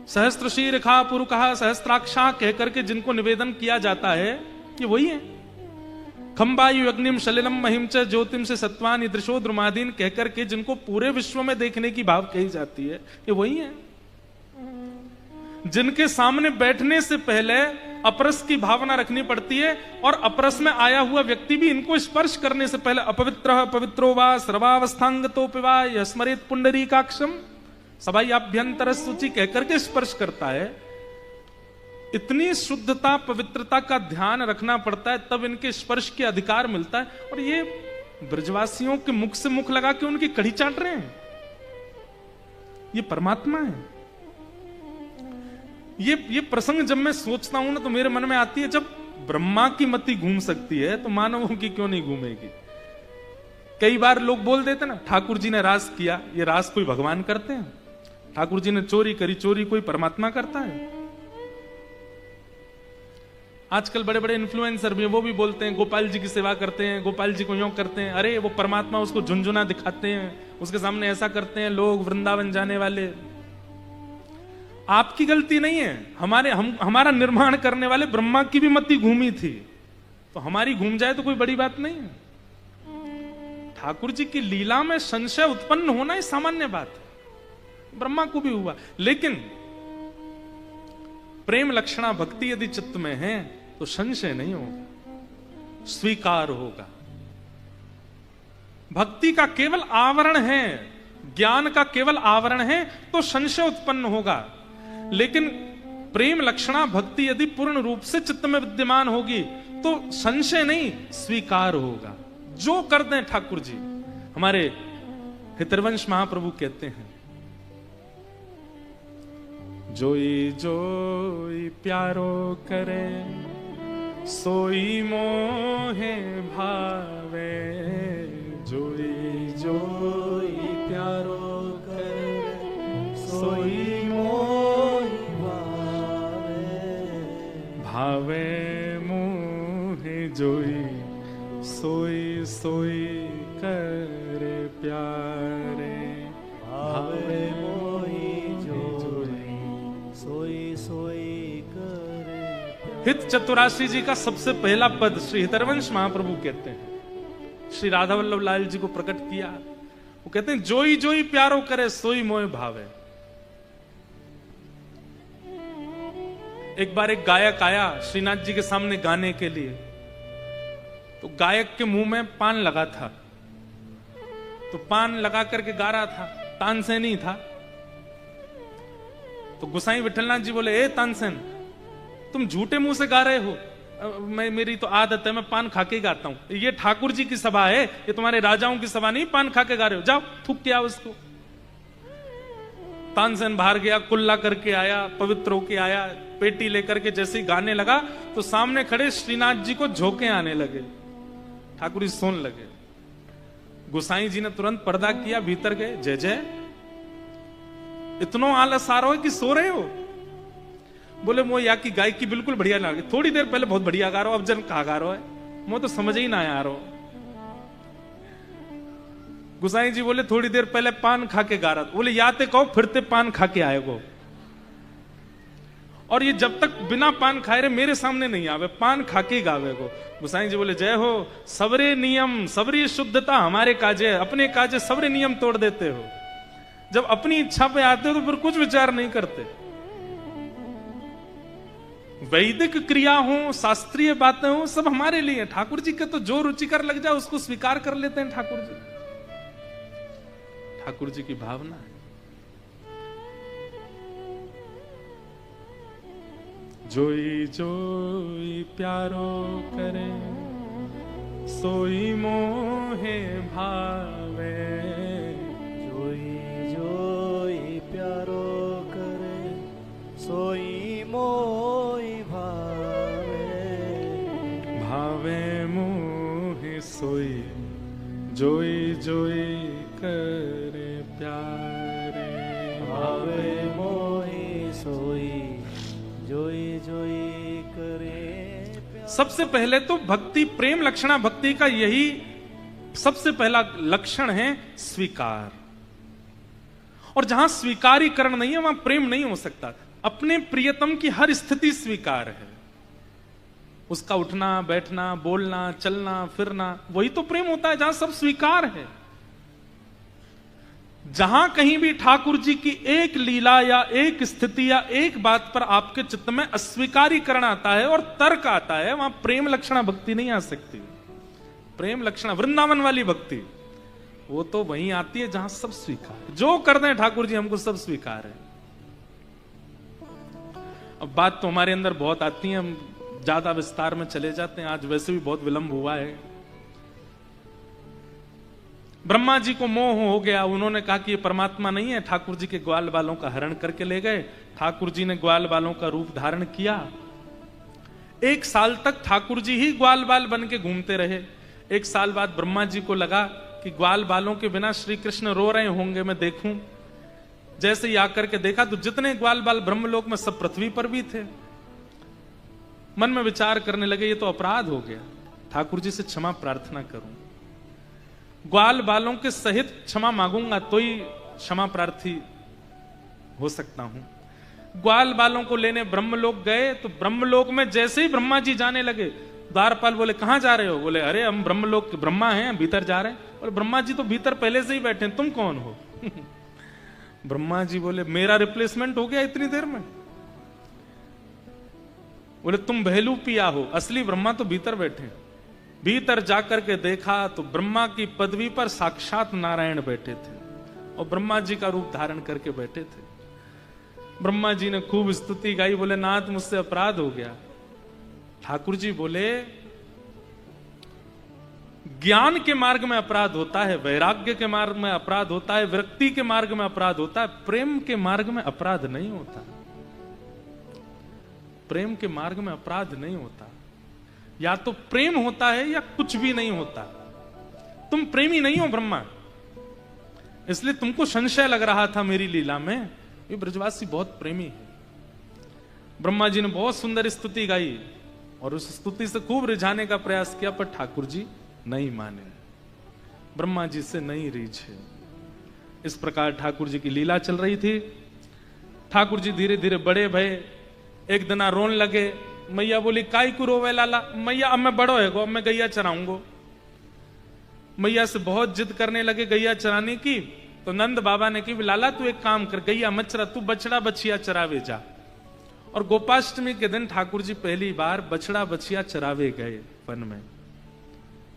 सहस्त्र शीर्षा पुरुषा सहस्त्राक्षा कहकर के जिनको निवेदन किया जाता है, ये वही है। खंबायु अग्निम शलिलम महिम च ज्योतिम से सत्वान दृशो द्रुमादीन कहकर के जिनको पूरे विश्व में देखने की भाव कही जाती है, ये वही है। जिनके सामने बैठने से पहले अपरस की भावना रखनी पड़ती है, और अपरस में आया हुआ व्यक्ति भी इनको स्पर्श करने से पहले अपवित्र पवित्रो वा सर्वावस्थांगतो पिवा स्मरेत पुंडरीकाक्षम सबाई अभ्यंतर सूची कहकर के स्पर्श करता है। इतनी शुद्धता पवित्रता का ध्यान रखना पड़ता है, तब इनके स्पर्श के अधिकार मिलता है। और ये ब्रजवासियों के मुख से मुख लगा के उनकी कड़ी चाट रहे हैं, ये परमात्मा है। ये प्रसंग जब मैं सोचता हूं ना, तो मेरे मन में आती है, जब ब्रह्मा की मति घूम सकती है तो मानवों की क्यों नहीं घूमेगी। कई बार लोग बोल देते ना, ठाकुर जी ने रास किया, ये रास कोई भगवान करते हैं? ठाकुर जी ने चोरी करी, चोरी कोई परमात्मा करता है? आजकल बड़े बड़े इन्फ्लुएंसर भी हैं, वो भी बोलते हैं गोपाल जी की सेवा करते हैं, गोपाल जी को यूं करते हैं। अरे वो परमात्मा उसको झुनझुना दिखाते हैं, उसके सामने ऐसा करते हैं लोग वृंदावन जाने वाले। आपकी गलती नहीं है, हमारा निर्माण करने वाले ब्रह्मा की भी मति घूमी थी, तो हमारी घूम जाए तो कोई बड़ी बात नहीं है। ठाकुर जी की लीला में संशय उत्पन्न होना ही सामान्य बात है, ब्रह्मा को भी हुआ। लेकिन प्रेम लक्षणा भक्ति यदि चित्त में है तो संशय नहीं होगा, स्वीकार होगा। भक्ति का केवल आवरण है, ज्ञान का केवल आवरण है तो संशय उत्पन्न होगा। लेकिन प्रेम लक्षणा भक्ति यदि पूर्ण रूप से चित्त में विद्यमान होगी तो संशय नहीं, स्वीकार होगा। जो कर दें ठाकुर जी, हमारे हितरवंश महाप्रभु कहते हैं, जोई जोई प्यारो करे सोई मोहे भावे, जोई जोई प्यारो करे सोई मोहे भावे, मोहे जोई सोई सोई करे प्यारे, भावे मोही जोई सोई सोई करे प्यारे। हित चतुराशी जी का सबसे पहला पद श्री हितरवंश महाप्रभु कहते हैं, श्री राधा वल्लभ लाल जी को प्रकट किया। वो कहते हैं जोई जोई प्यारो करे सोई मोह भावे। एक बार एक गायक आया श्रीनाथ जी के सामने गाने के लिए, तो गायक के मुंह में पान लगा था, तो पान लगा करके गा रहा था, तानसेन ही था। तो गोसाई विठलनाथ जी बोले, ए तानसेन तुम झूठे मुंह से गा रहे हो, मेरी तो आदत है, मैं पान खा के गाता हूं। ये ठाकुर जी की सभा है, ये तुम्हारे राजाओं की सभा नहीं, पान खा के गा रहे हो, जाओ थूक के आओ उसको। तानसेन बाहर गया, कुल्ला करके आया, पवित्र होके आया, पेटी लेकर के जैसे ही गाने लगा तो सामने खड़े श्रीनाथ जी को झोंके आने लगे। ठाकुर जी सोने लगे। गोसाई जी ने तुरंत पर्दा किया, भीतर गए, जय जय इतनो आलस आ रहा हो कि सो रहे हो? बोले मो या की गायकी बिल्कुल बढ़िया ना, थोड़ी देर पहले बहुत बढ़िया गा रहा हो, अब जन कहा गा रहा है, मो तो समझ ही ना आ रहा हो। गोसाई जी बोले थोड़ी देर पहले पान खा के गा रहा था। बोले याते कहो फिरते पान खा के आएगो, और ये जब तक बिना पान खाए रहे मेरे सामने नहीं आवे, पान खा के गावे को। गोसाई जी बोले जय हो, सबरे नियम सबरी शुद्धता हमारे काजे, अपने काजे सबरे नियम तोड़ देते हो। जब अपनी इच्छा पे आते हो तो फिर कुछ विचार नहीं करते। वैदिक क्रिया हो, शास्त्रीय बातें हो, सब हमारे लिए। ठाकुर जी के तो जो रुचिकर लग जाए उसको स्वीकार कर लेते हैं ठाकुर जी। ठाकुर जी की भावना है। जोई जोई प्यारो करे सोई मोहे भावे, जोई जोई प्यारो करे सोई मोई भावे, भावे मोहे सोई जोई जोई करे प्यारे, भावे मोई सोई जोई जोई करे। सबसे पहले तो भक्ति, प्रेम लक्षणा भक्ति का यही सबसे पहला लक्षण है, स्वीकार। और जहां स्वीकारीकरण नहीं है वहां प्रेम नहीं हो सकता। अपने प्रियतम की हर स्थिति स्वीकार है, उसका उठना बैठना बोलना चलना फिरना, वही तो प्रेम होता है जहां सब स्वीकार है। जहां कहीं भी ठाकुर जी की एक लीला या एक स्थिति या एक बात पर आपके चित्त में अस्वीकारीकरण आता है और तर्क आता है, वहां प्रेम लक्षणा भक्ति नहीं आ सकती। प्रेम लक्षणा वृंदावन वाली भक्ति वो तो वहीं आती है जहां सब स्वीकार है। जो कर दें ठाकुर जी हमको सब स्वीकार है। अब बात तो हमारे अंदर बहुत आती है, हम ज्यादा विस्तार में चले जाते हैं, आज वैसे भी बहुत विलंब हुआ है। ब्रह्मा जी को मोह हो गया, उन्होंने कहा कि ये परमात्मा नहीं है, ठाकुर जी के ग्वाल बालों का हरण करके ले गए। ठाकुर जी ने ग्वाल बालों का रूप धारण किया। 1 साल तक ठाकुर जी ही ग्वाल बाल बन के घूमते रहे। 1 साल बाद ब्रह्मा जी को लगा कि ग्वाल बालों के बिना श्री कृष्ण रो रहे होंगे, मैं देखूं। जैसे ही आकर के देखा तो जितने ग्वाल बाल ब्रह्मलोक में सब पृथ्वी पर भी थे। मन में विचार करने लगे ये तो अपराध हो गया, ठाकुर जी से क्षमा प्रार्थना करूं, ग्वाल बालों के सहित क्षमा मांगूंगा तो ही क्षमा प्रार्थी हो सकता हूं। ग्वाल बालों को लेने ब्रह्मलोक गए तो ब्रह्मलोक में जैसे ही ब्रह्मा जी जाने लगे, द्वारपाल बोले कहां जा रहे हो? बोले अरे हम ब्रह्मलोक के ब्रह्मा हैं, भीतर जा रहे हैं। और ब्रह्मा जी तो भीतर पहले से ही बैठे हैं, तुम कौन हो? ब्रह्मा जी बोले मेरा रिप्लेसमेंट हो गया इतनी देर में। बोले तुम बहलू पिया हो, असली ब्रह्मा तो भीतर बैठे। भीतर जाकर के देखा तो ब्रह्मा की पदवी पर साक्षात नारायण बैठे थे और ब्रह्मा जी का रूप धारण करके बैठे थे। ब्रह्मा जी ने खूब स्तुति गाई, बोले नाथ मुझसे अपराध हो गया। ठाकुर जी बोले ज्ञान के मार्ग में अपराध होता है, वैराग्य के मार्ग में अपराध होता है, विरक्ति के मार्ग में अपराध होता है, प्रेम के मार्ग में अपराध नहीं होता। प्रेम के मार्ग में अपराध नहीं होता। या तो प्रेम होता है या कुछ भी नहीं होता। तुम प्रेमी नहीं हो ब्रह्मा, इसलिए तुमको संशय लग रहा था मेरी लीला में, ये ब्रजवासी बहुत प्रेमी है। ब्रह्मा जी ने बहुत सुंदर स्तुति गाई और उस स्तुति से खूब रिझाने का प्रयास किया, पर ठाकुर जी नहीं माने, ब्रह्मा जी से नहीं रीझे। इस प्रकार ठाकुर जी की लीला चल रही थी। ठाकुर जी धीरे धीरे बड़े भये, एक दिन रोन लगे। मैया बोली काई को रोवे लाला? मैया अब मैं बड़ो है गो, अब मैं गैया चराऊंगो। मैया से बहुत जिद करने लगे गैया चराने की, तो नंद बाबा ने कही लाला तू एक काम कर, गैया मत चरा, तू बछड़ा बछिया चरावे जा। और गोपाष्टमी के दिन ठाकुर जी पहली बार बछड़ा बछिया चरावे गए वन में।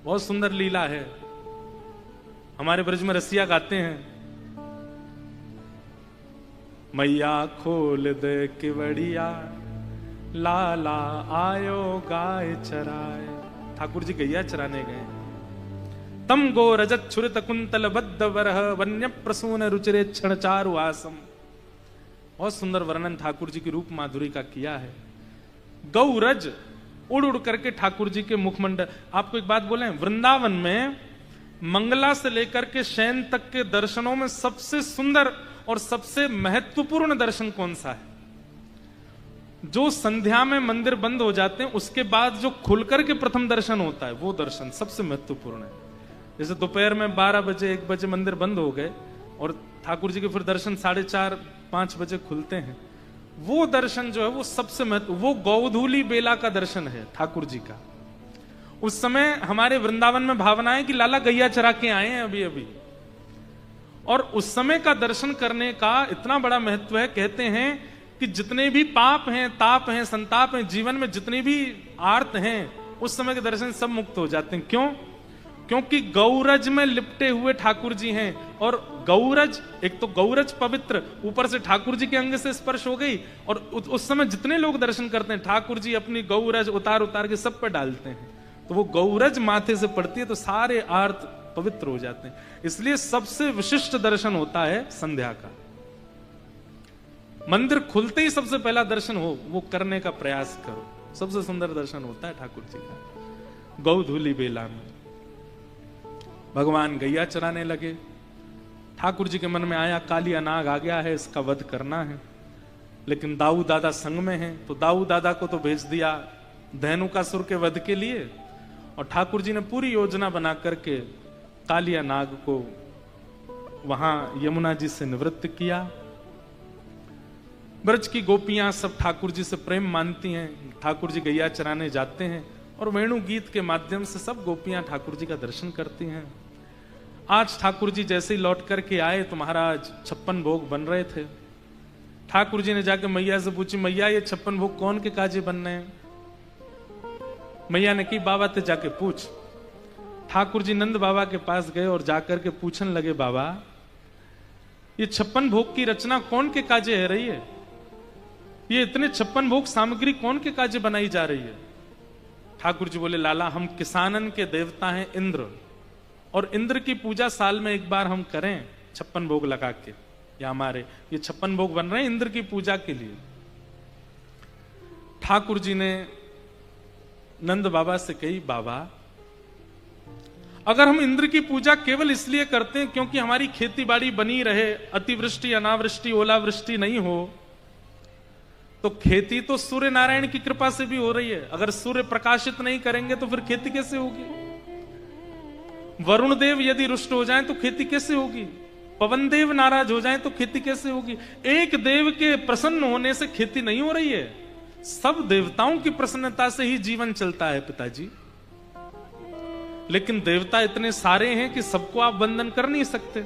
बहुत सुंदर लीला है। हमारे ब्रज में रसिया गाते हैं, मैया खोल दे किवड़िया, लाला आयो गाय चराए। ठाकुर जी गैया चराने गए। तम गो रजत छुरित कुंतल बद्ध वरह, वन्य प्रसून रुचिरे क्षण चारु आसम। बहुत सुंदर वर्णन ठाकुर जी की रूप माधुरी का किया है। गौरज उड़ उड़ करके ठाकुर जी के मुखमंडल। आपको एक बात बोले, वृंदावन में मंगला से लेकर के शयन तक के दर्शनों में सबसे सुंदर और सबसे महत्वपूर्ण दर्शन कौन सा है? जो संध्या में मंदिर बंद हो जाते हैं उसके बाद जो खुलकर के प्रथम दर्शन होता है, वो दर्शन सबसे महत्वपूर्ण है। जैसे दोपहर में 12 बजे 1 बजे मंदिर बंद हो गए और ठाकुर जी के फिर दर्शन 4:30-5 बजे खुलते हैं, वो दर्शन जो है वो सबसे महत्व, वो गौधूली बेला का दर्शन है ठाकुर जी का। उस समय हमारे वृंदावन में भावना है कि लाला गैया चरा के आए हैं अभी अभी, और उस समय का दर्शन करने का इतना बड़ा महत्व है। कहते हैं कि जितने भी पाप हैं, ताप हैं, संताप हैं, जीवन में जितने भी आर्त हैं, उस समय के दर्शन सब मुक्त हो जाते हैं। क्यों? क्योंकि गौरज में लिपटे हुए ठाकुर जी हैं। और गौरज, एक तो गौरज पवित्र, ऊपर से ठाकुर जी के अंग से स्पर्श हो गई, और उस समय जितने लोग दर्शन करते हैं ठाकुर जी अपनी गौरज उतार उतार के सब पर डालते हैं, तो वो गौरज माथे से पड़ती है तो सारे आर्त पवित्र हो जाते हैं। इसलिए सबसे विशिष्ट दर्शन होता है संध्या का। मंदिर खुलते ही सबसे पहला दर्शन हो वो करने का प्रयास करो, सबसे सुंदर दर्शन होता है ठाकुर जी का। गौधूली बेला में भगवान गैया चराने लगे। ठाकुर जी के मन में आया कालिया नाग आ गया है, इसका वध करना है। लेकिन दाऊ दादा संग में हैं, तो दाऊ दादा को तो भेज दिया धेनुकासुर के वध के लिए, और ठाकुर जी ने पूरी योजना बना करके कालिया नाग को वहां यमुना जी से निवृत्त किया। ब्रज की गोपियां सब ठाकुर जी से प्रेम मानती हैं। ठाकुर जी गैया चराने जाते हैं और वेणु गीत के माध्यम से सब गोपियां ठाकुर जी का दर्शन करती हैं। आज ठाकुर जी जैसे ही लौट करके आए तो महाराज 56 भोग बन रहे थे। ठाकुर जी ने जाके मैया से पूछी, मैया ये 56 भोग कौन के काजे बनने हैं? मैया ने की बाबा ते जाके पूछ। ठाकुर जी नंद बाबा के पास गए और जाकर के पूछने लगे, बाबा ये 56 भोग की रचना कौन के काजे है रही है? ये इतने 56 भोग सामग्री कौन के काजे बनाई जा रही है? ठाकुर जी बोले, लाला हम किसानन के देवता हैं इंद्र, और इंद्र की पूजा साल में एक बार हम करें 56 भोग लगा के, या हमारे ये 56 भोग बन रहे हैं इंद्र की पूजा के लिए। ठाकुर जी ने नंद बाबा से कही, बाबा अगर हम इंद्र की पूजा केवल इसलिए करते हैं क्योंकि हमारी खेती बाड़ी बनी रहे, अतिवृष्टि अनावृष्टि ओलावृष्टि नहीं हो, तो खेती तो सूर्य नारायण की कृपा से भी हो रही है। अगर सूर्य प्रकाशित नहीं करेंगे तो फिर खेती कैसे होगी? वरुण देव यदि रुष्ट हो जाएं तो खेती कैसे होगी? पवन देव नाराज हो जाएं तो खेती कैसे होगी? एक देव के प्रसन्न होने से खेती नहीं हो रही है, सब देवताओं की प्रसन्नता से ही जीवन चलता है पिताजी। लेकिन देवता इतने सारे हैं कि सबको आप वंदन कर नहीं सकते।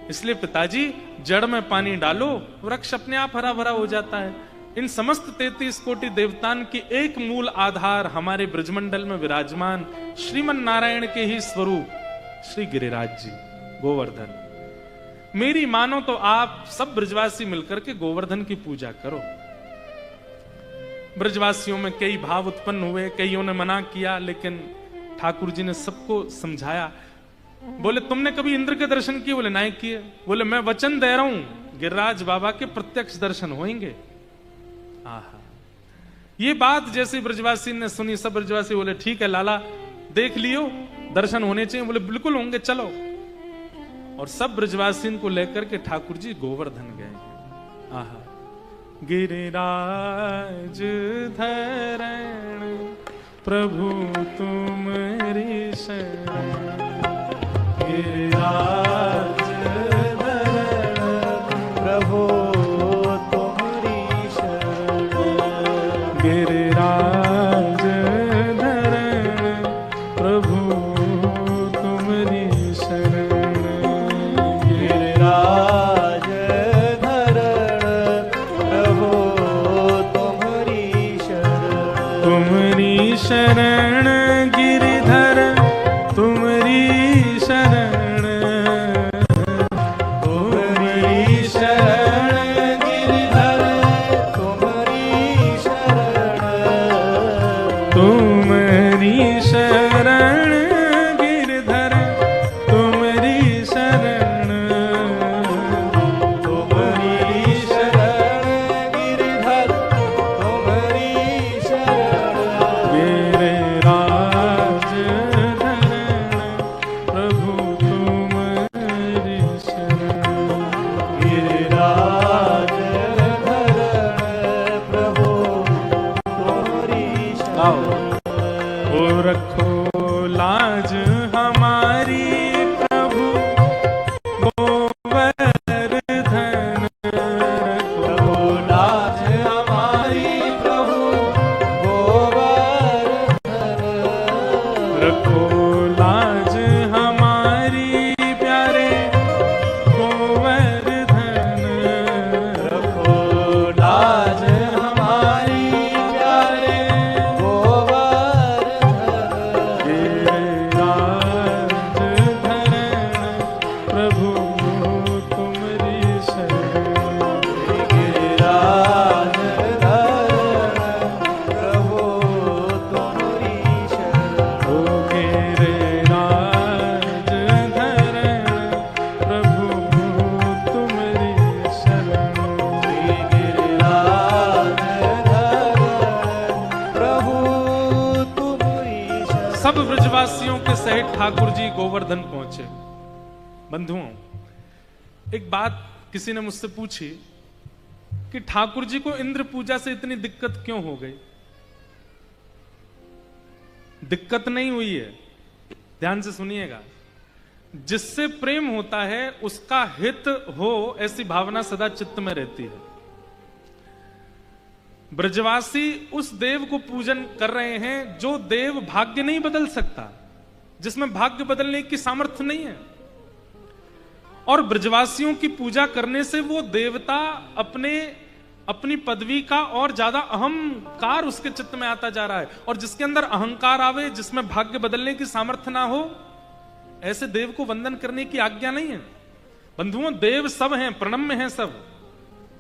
इसलिए पिताजी जड़ में पानी डालो, वृक्ष अपने आप हरा भरा हो जाता है। इन समस्त 33 कोटि देवतान की एक मूल आधार हमारे ब्रजमंडल में विराजमान श्रीमन नारायण के ही स्वरूप श्री गिरिराज जी गोवर्धन। मेरी मानो तो आप सब ब्रजवासी मिलकर के गोवर्धन की पूजा करो। ब्रजवासियों में कई भाव उत्पन्न हुए, कईयों ने मना किया, लेकिन ठाकुर जी ने सबको समझाया। बोले तुमने कभी इंद्र के दर्शन किए? बोले नहीं किए। बोले मैं वचन दे रहा हूं गिरिराज बाबा के प्रत्यक्ष दर्शन होंगे। आहा, ये बात जैसे ब्रजवासी ने सुनी, सब ब्रजवासी बोले ठीक है लाला, देख लियो, दर्शन होने चाहिए। बोले बिल्कुल होंगे, चलो। और सब ब्रजवासी को लेकर के ठाकुर जी गोवर्धन गए। आहा, गिरिराज धरण प्रभु तुम्हारी शरण, गिरिराज धरण प्रभु तुम्हारी शरण, गिरिराज धरण प्रभु तुम्हारी शरण, गिरिराज धरण प्रभु तुम्हारी शरण, तुम्हारी शरण गिरिधर तुम्हारी शरण, तुम्हारी शरण गिरिधर तुम्हारी शरण, तुम्हारी शरण गिरिधर तुम्हारी शरण, तुम्हारी शरण गिरिधर तुम्हारी शरण, गिरिराज धरण प्रभु तुम्हारी शरण, गिरिराज धरण प्रभु तुम्हारी शरण, ओ रखो लाज हमारी प्रभु गोवर्धन, प्रभु लाज हमारी प्रभु गोवर्धन, रखो लाज हमारी प्यारे गोवर्धन, रखो लाज हमारी प्यारे गोवर्धन, गिरिराज धरण प्रभु तुम्हारी शरण, गिरिराज धरण प्रभु तुम्हारी शरण, ओ गिरिराज धरण प्रभु तुम्हारी शरण, गिरिराज धरण प्रभु तुम्हारी शरण। सब ब्रजवासियों के सहित ठाकुर जी गोवर्धन पहुंचे। बंधुओं, एक बात किसी ने मुझसे पूछी कि ठाकुर जी को इंद्र पूजा से इतनी दिक्कत क्यों हो गई? दिक्कत नहीं हुई है, ध्यान से सुनिएगा। जिससे प्रेम होता है उसका हित हो, ऐसी भावना सदा चित्त में रहती है। ब्रजवासी उस देव को पूजन कर रहे हैं जो देव भाग्य नहीं बदल सकता, जिसमें भाग्य बदलने की सामर्थ्य नहीं है। और ब्रजवासियों की पूजा करने से वो देवता अपनी पदवी का और ज्यादा अहंकार उसके चित्त में आता जा रहा है। और जिसके अंदर अहंकार आवे, जिसमें भाग्य बदलने की सामर्थ्य ना हो, ऐसे देव को वंदन करने की आज्ञा नहीं है। बंधुओं, देव सब हैं, प्रणम्य हैं सब,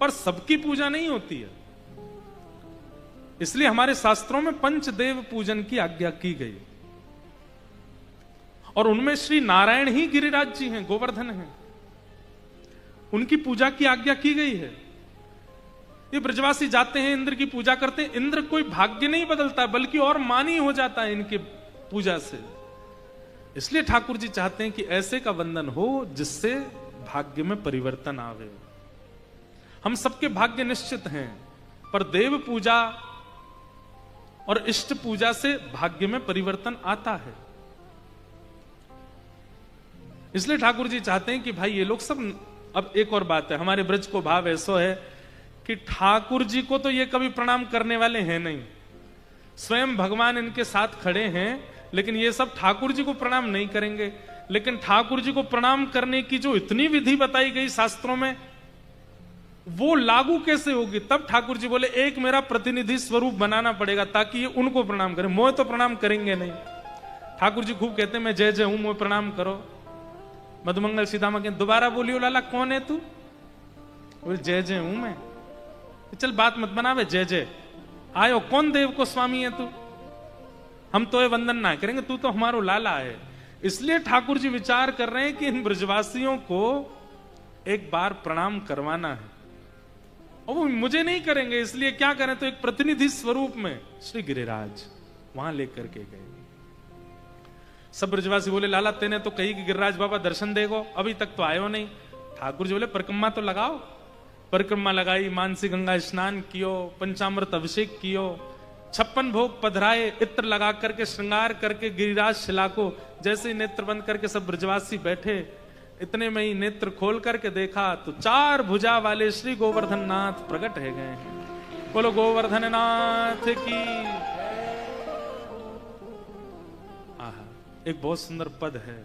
पर सबकी पूजा नहीं होती है। इसलिए हमारे शास्त्रों में पंचदेव पूजन की आज्ञा की गई, और उनमें श्री नारायण ही गिरिराज जी हैं, गोवर्धन हैं, उनकी पूजा की आज्ञा की गई है। ये ब्रजवासी जाते हैं, इंद्र की पूजा करते हैं। इंद्र कोई भाग्य नहीं बदलता, बल्कि और मानी हो जाता है इनके पूजा से। इसलिए ठाकुर जी चाहते हैं कि ऐसे का वंदन हो जिससे भाग्य में परिवर्तन आवे। हम सबके भाग्य निश्चित हैं, पर देव पूजा और इष्ट पूजा से भाग्य में परिवर्तन आता है। इसलिए ठाकुर जी चाहते हैं कि भाई ये लोग सब, अब एक और बात है, हमारे ब्रज को भाव ऐसा है कि ठाकुर जी को तो ये कभी प्रणाम करने वाले हैं नहीं, स्वयं भगवान इनके साथ खड़े हैं, लेकिन ये सब ठाकुर जी को प्रणाम नहीं करेंगे। लेकिन ठाकुर जी को प्रणाम करने की जो इतनी विधि बताई गई शास्त्रों में, वो लागू कैसे होगी? तब ठाकुर जी बोले एक मेरा प्रतिनिधि स्वरूप बनाना पड़ेगा ताकि ये उनको प्रणाम करें, मोह तो प्रणाम करेंगे नहीं। ठाकुर जी खूब कहते हैं मैं जय जय हूं, मोह प्रणाम करो। मधुमंगल सीतामा के दोबारा बोलियो लाला कौन है तू? बोले जय जय हूं मैं। चल बात मत बनावे, जय जय आयो, कौन देव को स्वामी है तू? हम तो ये वंदन ना करेंगे, तू तो हमारो लाला है। इसलिए ठाकुर जी विचार कर रहे हैं कि इन ब्रजवासियों को एक बार प्रणाम करवाना है, और वो मुझे नहीं करेंगे, इसलिए क्या करें? तो एक प्रतिनिधि स्वरूप में श्री गिरिराज वहां लेकर के गए। सब ब्रजवासी बोले लाला तेने तो कही कि गिरिराज बाबा दर्शन देगो, अभी तक तो आयो नहीं। ठाकुर जी बोले परिक्रमा तो लगाओ। परिक्रमा लगाई, मानसी गंगा स्नान कियो, पंचामृत अभिषेक कियो, 56 भोग पधराए, इत्र लगा करके श्रृंगार करके गिरिराज शिला को जैसे ही नेत्र बंद करके सब ब्रजवासी बैठे, इतने में ही नेत्र खोल करके देखा तो 4 भुजा वाले श्री गोवर्धन नाथ प्रकट है गए हैं। बोलो गोवर्धन नाथ की। आहा, एक बहुत सुंदर पद है,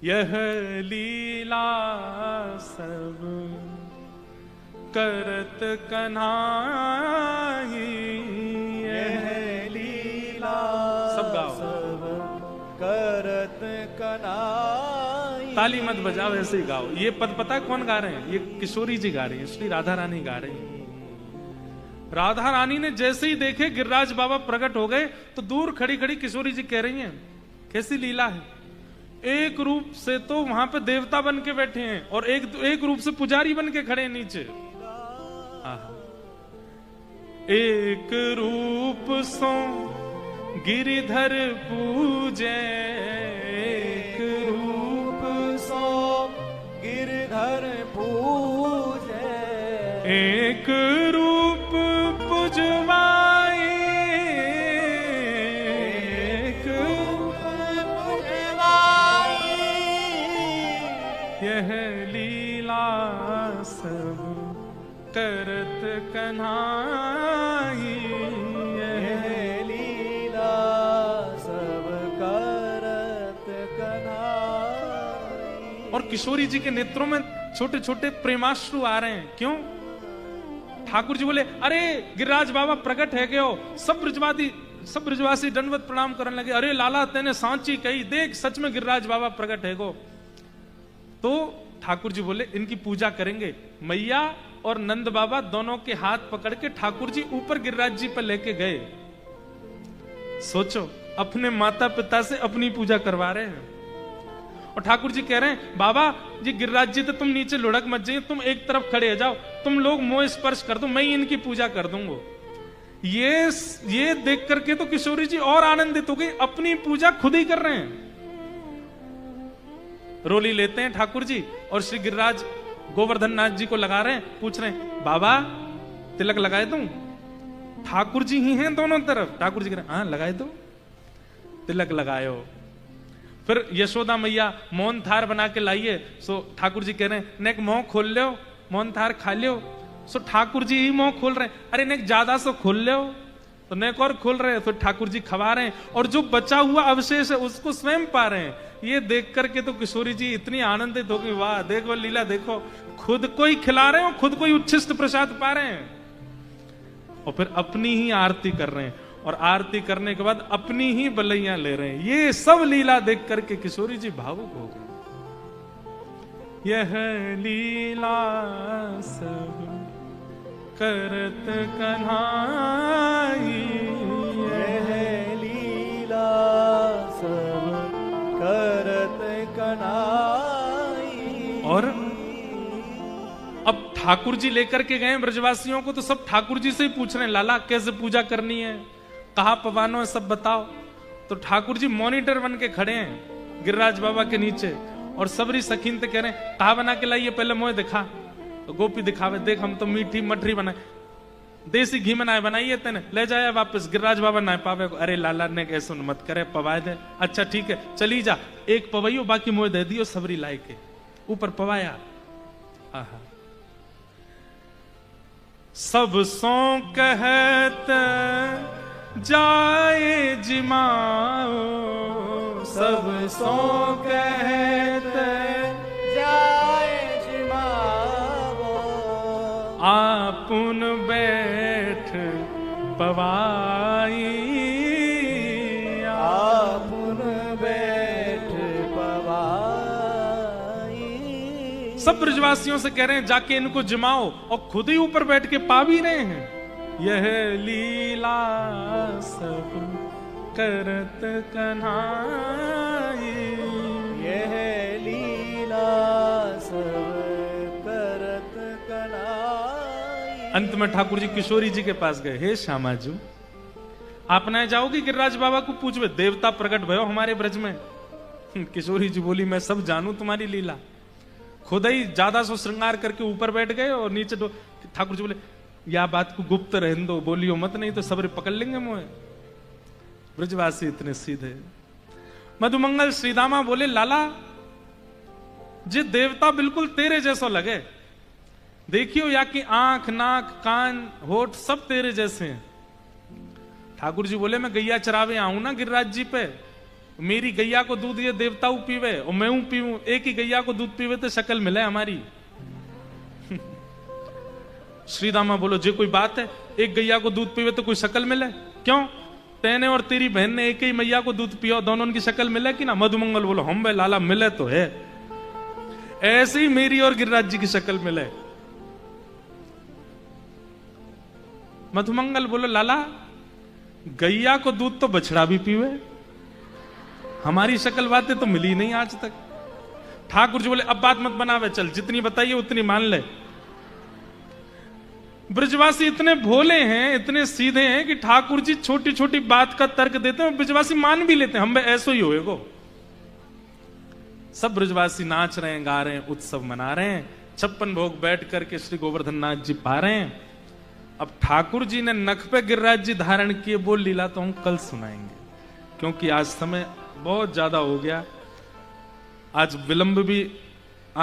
यह लीला सब करत कन्हाई, यह लीला सब गाओ, सब करत कन्हाई। ताली मत बजाओ, ऐसे ही गाओ। ये पद पता है कौन गा रहे हैं? ये किशोरी जी गा रही हैं, श्री राधा रानी गा रही हैं। राधा रानी ने जैसे ही देखे गिरिराज बाबा प्रकट हो गए तो दूर खड़ी खड़ी किशोरी जी कह रही हैं कैसी लीला है। एक रूप से तो वहां पे देवता बन के बैठे हैं और एक रूप से पुजारी बन के खड़े हैं नीचे। एक रूप सो गिरिधर पूजे, एक रूप सो गिरधर पूजे, एक रूप पुजवाए, एक पुजवाई। यह लीला सब करत कन्हाई, यह लीला सब करत कन्हाई। और किशोरी जी के नेत्रों में छोटे छोटे प्रेमाश्रु आ रहे हैं। क्यों? ठाकुर जी बोले अरे गिरिराज बाबा प्रकट है गयो। सब ब्रजवासी दंडवत प्रणाम करने लगे। अरे लाला तेने सांची कही, देख सच में गिरिराज बाबा प्रकट है गो। तो ठाकुर जी बोले इनकी पूजा करेंगे। मैया और नंद बाबा दोनों के हाथ पकड़ के ठाकुर जी ऊपर गिरिराज जी पर लेके गए। सोचो, अपने माता पिता से अपनी पूजा करवा रहे हैं और ठाकुर जी कह रहे हैं बाबा जी गिरिराज जी तो तुम नीचे लुढ़क मत जाइए, तुम एक तरफ खड़े हो जाओ, तुम लोग मोह स्पर्श कर दो, मैं इनकी पूजा कर दूंगा। ये देख करके तो किशोरी जी और आनंदित हो गई, अपनी पूजा खुद ही कर रहे हैं। रोली लेते हैं ठाकुर जी और श्री गिरिराज गोवर्धन नाथ जी को लगा रहे हैं। पूछ रहे हैं बाबा तिलक लगाए दूं? ठाकुर जी ही हैं दोनों तरफ। ठाकुर जी कह रहे हैं हाँ लगाए दो। तिलक लगायो। फिर यशोदा मैया मौन थार बना के लाइए। सो ठाकुर जी कह रहे हैं नेक मुंह खोल लो, मौन थार खा लो। सो ठाकुर जी ही मुंह खोल रहे हैं। अरे नेक ज्यादा सो खोल लो, तो नेक और खोल रहे हैं। फिर ठाकुर जी खवा रहे हैं और जो बचा हुआ अवशेष है उसको स्वयं पा रहे हैं। ये देख करके तो किशोरी जी इतनी आनंदित हो गई, वाह देखो लीला देखो, खुद को ही खिला रहे हैं, खुद को ही उच्छिष्ट प्रसाद पा रहे हैं और फिर अपनी ही आरती कर रहे हैं और आरती करने के बाद अपनी ही बलैया ले रहे हैं। ये सब लीला देख करके किशोरी जी भावुक हो गई। यह लीला सब करत कन्हाई, यह लीला सब करत कन्हाई। और अब ठाकुर जी लेकर के गए ब्रजवासियों को, तो सब ठाकुर जी से ही पूछ रहे हैं लाला कैसे पूजा करनी है, कहाँ पवानो है, सब बताओ। तो ठाकुर जी मॉनिटर बन के खड़े हैं गिरिराज बाबा के नीचे और सबरी सखीन ते कह रहे हैं कहा बना के लाइए, पहले मोह दिखा। तो गोपी दिखावे, देख हम तो मीठी मठरी बनाए, देसी घी में नाय बनाइए तेने, ले जाए वापस। गिरिराज बाबा नाय पावे को, अरे लाला ने कैसे मत करे, पवाए दे। अच्छा ठीक है चली जा, एक पवैयो बाकी मोह दे दियो सबरी लाई के ऊपर पवाया। आहा सब सो कहत जाए जिमाओ, सब सो कहत जाए जिमाओ, आपुन बैठ पवाई, आपुन बैठ पवाई। सब ब्रजवासियों से कह रहे हैं जाके इनको जिमाओ, और खुद ही ऊपर बैठ के पा भी रहे हैं। यह लीला सब करत कन्हाई, यह लीला सब करत कन्हाई। अंत में ठाकुर जी किशोरी जी के पास गए, हे श्यामाजू आप न जाओगी गिरिराज बाबा को पूछवे, देवता प्रकट भयो हमारे ब्रज में। किशोरी जी बोली मैं सब जानू तुम्हारी लीला। खुद ही ज्यादा सो श्रृंगार करके ऊपर बैठ गए और नीचे ठाकुर जी बोले या बात को गुप्त रहने दो, बोलियो मत, नहीं तो सबरे पकड़ लेंगे मोए। ब्रजवासी इतने सीधे। मधुमंगल श्रीदामा बोले लाला जे देवता बिल्कुल तेरे जैसा लगे, देखियो या कि आंख नाक कान होठ सब तेरे जैसे हैं। ठाकुर जी बोले मैं गैया चरावे आऊं ना गिरिराज जी पे, मेरी गैया को दूध ये देवताऊ पीवे और मैं पीऊं, एक ही गैया को दूध पीवे तो शक्ल मिले हमारी। श्रीदामा बोलो जे कोई बात है, एक गैया को दूध पीवे तो कोई शक्ल मिले? क्यों तेने और तेरी बहन ने एक ही मैया को दूध पिया, दोनों की शक्ल मिले कि ना? मधुमंगल बोलो हम बे लाला मिले तो है, ऐसे ही मेरी और गिरिराज जी की शक्ल मिले। मधुमंगल बोलो लाला गैया को दूध तो बछड़ा भी पीवे, हमारी शक्ल बातें तो मिली नहीं आज तक। ठाकुर जी बोले अब बात मत बनावे, चल जितनी बताइए उतनी मान ले। ब्रजवासी इतने भोले हैं, इतने सीधे हैं कि ठाकुर जी छोटी छोटी बात का तर्क देते हैं, ब्रजवासी मान भी लेते हैं, हम ऐसो ही होएगो। सब ब्रजवासी नाच रहे हैं, गा रहे हैं, उत्सव मना रहे हैं, 56 भोग बैठ करके श्री गोवर्धन नाथ जी पा रहे हैं। अब ठाकुर जी ने नख पे गिरिराज जी धारण किए, वो लीला तो हम कल सुनाएंगे, क्योंकि आज समय बहुत ज्यादा हो गया, आज विलंब भी